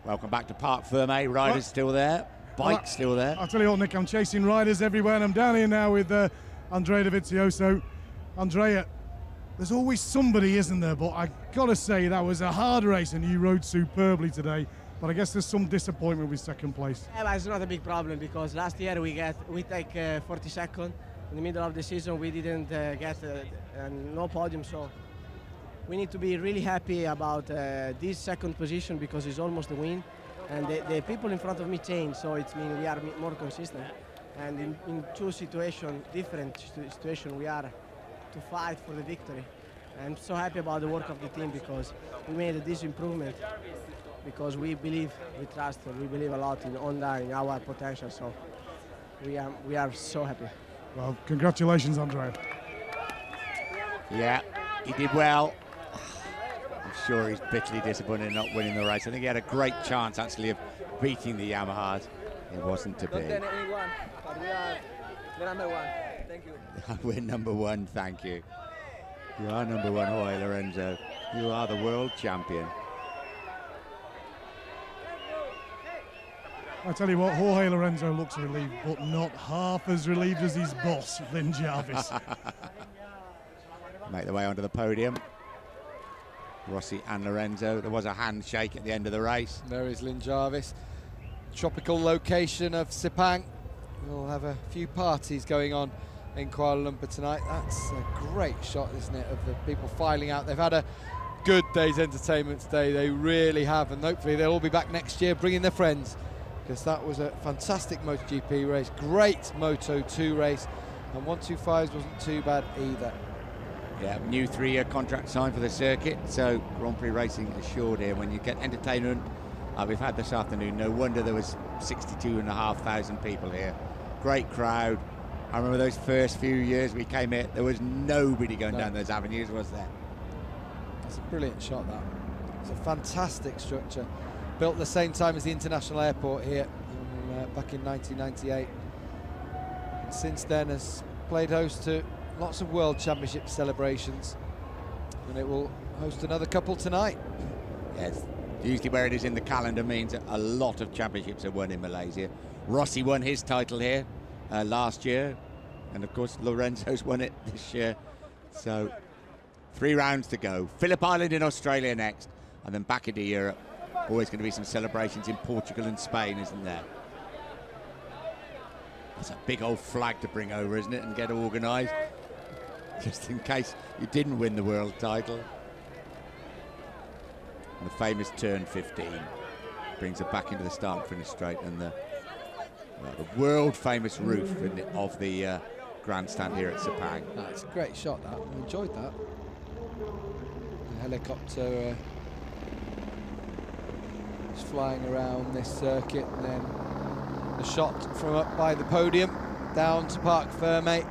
S1: Welcome back to Parc Fermé. Riders still there, bikes still there.
S2: I'll tell you what, Nick, I'm chasing riders everywhere, and I'm down here now with Andrea Dovizioso. Andrea, there's always somebody, isn't there? But I gotta say, that was a hard race, and you rode superbly today. But I guess there's some disappointment with second place.
S8: Yeah, but it's not a big problem because last year we take 42nd. In the middle of the season, we didn't get no podium, so we need to be really happy about this second position because it's almost a win. And the people in front of me changed, so it means we are more consistent. And in two situations, different situations, we are to fight for the victory. I'm so happy about the work of the team because we made this improvement because we believe, we trust, we believe a lot in Honda, in our potential. So we are so happy.
S2: Well, congratulations, Andrea.
S1: Yeah, he did well. I'm sure he's bitterly disappointed in not winning the race. I think he had a great chance, actually, of beating the Yamahas. It wasn't to be.
S9: Anyone, but we are the number one. Thank you.
S1: We're number one, thank you. You are number one, Jorge Lorenzo. You are the world champion.
S2: I tell you what, Jorge Lorenzo looks relieved, but not half as relieved as his boss, Lynn Jarvis.
S1: Make their way onto the podium. Rossi and Lorenzo. There was a handshake at the end of the race.
S5: There is Lynn Jarvis. Tropical location of Sepang. We'll have a few parties going on in Kuala Lumpur tonight. That's a great shot, isn't it, of the people filing out. They've had a good day's entertainment today. They really have, and hopefully they'll all be back next year bringing their friends, because that was a fantastic MotoGP race, great Moto2 race, and 125s wasn't too bad either.
S1: Yeah, new 3-year contract signed for the circuit, so Grand Prix racing assured here. When you get entertainment, we've had this afternoon, no wonder there was 62,500 people here. Great crowd. I remember those first few years we came here, there was nobody going down those avenues, was there?
S5: It's a brilliant shot, that. It's a fantastic structure. Built at the same time as the international airport here back in 1998. And since then has played host to lots of World Championship celebrations, and it will host another couple tonight.
S1: Yes, usually where it is in the calendar means a lot of championships are won in Malaysia. Rossi won his title here last year, and of course Lorenzo's won it this year. So 3 rounds to go. Phillip Island in Australia next, and then back into Europe. Always going to be some celebrations in Portugal and Spain, isn't there? That's a big old flag to bring over, isn't it, and get organised, just in case you didn't win the world title. And the famous turn 15 brings it back into the start and finish straight, and the world famous roof of the grandstand here at Sepang.
S5: That's a great shot, that. I enjoyed that. The helicopter is flying around this circuit, and then the shot from up by the podium down to Parc Ferme.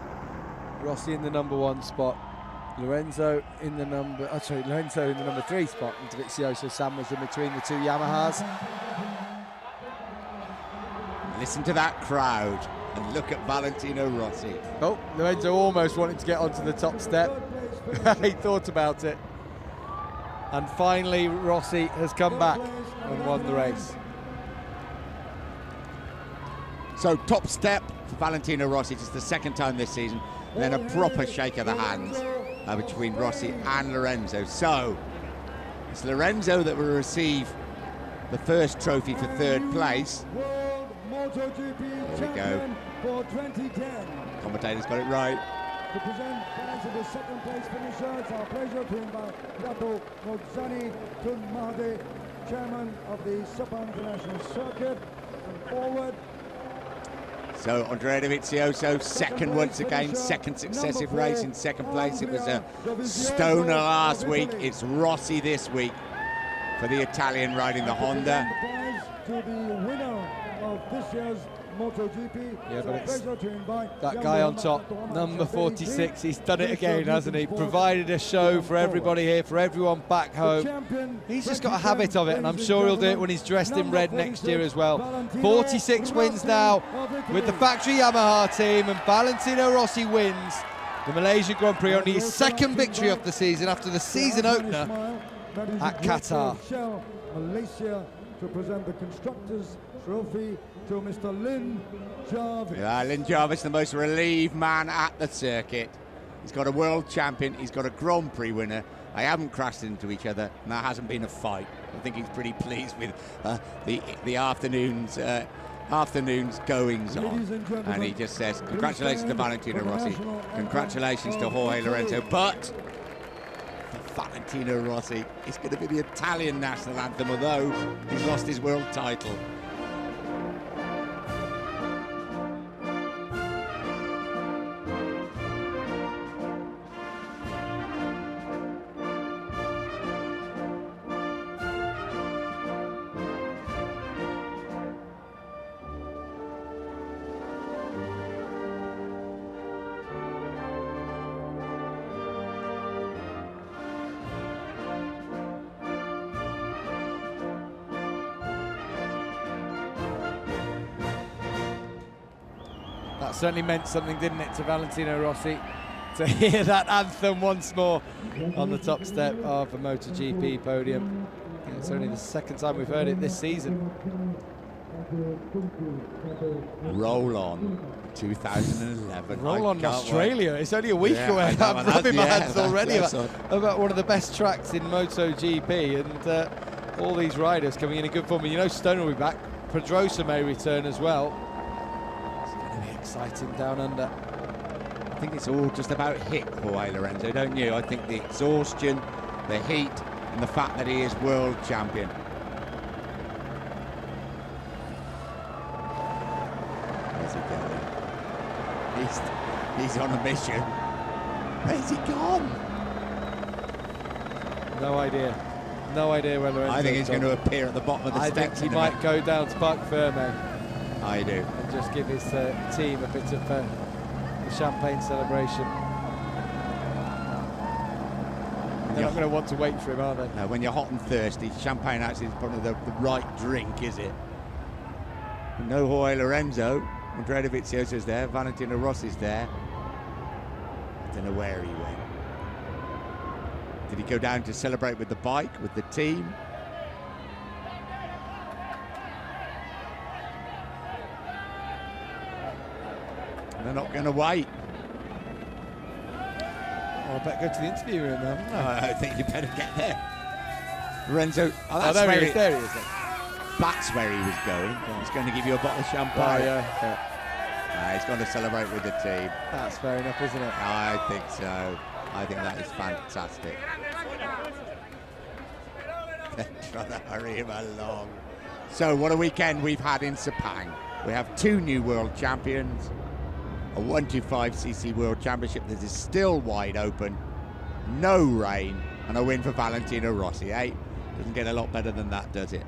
S5: Rossi in the number 1 spot. Lorenzo in the number 3 spot, and Dovizioso sandwiched in between the 2 Yamahas.
S1: Listen to that crowd and look at Valentino Rossi.
S5: Oh, Lorenzo almost wanted to get onto the top step. He thought about it. And finally Rossi has come back and won the race.
S1: So top step for Valentino Rossi, just the 2nd time this season, and then a proper shake of the hands between Rossi and Lorenzo. So it's Lorenzo that will receive the first trophy for 3rd place.
S10: MotoGP
S1: There we go.
S10: For 2010.
S1: Commentator's got it right.
S10: To present prize of the 2nd place finisher, it's our pleasure to invite Dato Mozzani Tun Mahdi, chairman of the Sepang International Circuit, and forward.
S1: So Andrea Dovizioso, 2nd once again, 2nd successive race in 2nd place. It was a stoner last week. It's Rossi this week for the Italian riding the Honda.
S10: To the winner of this year's MotoGP.
S5: Yeah, but it's that guy on top, number 46. He's done it again, hasn't he? Provided a show for everybody here, for everyone back home. He's just got a habit of it, and I'm sure he'll do it when he's dressed in red next year as well. 46 wins now with the factory Yamaha team, and Valentino Rossi wins the Malaysia Grand Prix, only his 2nd victory of the season after the season opener at Qatar.
S10: Malaysia to present the Constructors' Trophy to Mr. Lynn Jarvis.
S1: Yeah, Lynn Jarvis, the most relieved man at the circuit. He's got a world champion, he's got a Grand Prix winner. They haven't crashed into each other, and there hasn't been a fight. I think he's pretty pleased with the afternoon's goings on. And he just says, congratulations to Valentino Rossi, congratulations to Jorge Lorenzo, but for Valentino Rossi, it's going to be the Italian national anthem, although he's lost his world title.
S5: That certainly meant something, didn't it, to Valentino Rossi to hear that anthem once more on the top step of a MotoGP podium. Yeah, it's only the 2nd time we've heard it this season.
S1: Roll on 2011.
S5: Roll on Australia. Wait. It's only a week away. I'm rubbing my hands already about one of the best tracks in MotoGP, and all these riders coming in good form. And you know Stoner will be back. Pedrosa may return as well. It's going to be exciting down under.
S1: I think it's all just about hit for Lorenzo, don't you? I think the exhaustion, the heat, and the fact that he is world champion. Where's he going? He's on a mission. Where's he gone?
S5: No idea. No idea where Lorenzo.
S1: I think he's going to appear at the bottom of the steps.
S5: I think he might go down to Parc Ferme.
S1: I do.
S5: And just give his team a bit of the champagne celebration. They're not going to want to wait for him, are they?
S1: No, when you're hot and thirsty, champagne actually is probably the right drink, is it? No Jorge Lorenzo. Andrea Dovizioso's there. Valentino Rossi's there. I don't know where he went. Did he go down to celebrate with the bike, with the team? they're not going to wait.
S5: Oh, I better go to the interview room now.
S1: I think you better get there. Lorenzo, that's
S5: there
S1: where
S5: he is. There he is.
S1: That's where he was going. He's going to give you a bottle of champagne.
S5: Yeah.
S1: He's going to celebrate with the team.
S5: That's fair enough, isn't it?
S1: I think so. I think that is fantastic. They're trying to hurry him along. So what a weekend we've had in Sepang. We have 2 new world champions, a 125cc world championship that is still wide open, no rain, and a win for Valentino Rossi, eh? Doesn't get a lot better than that, does it?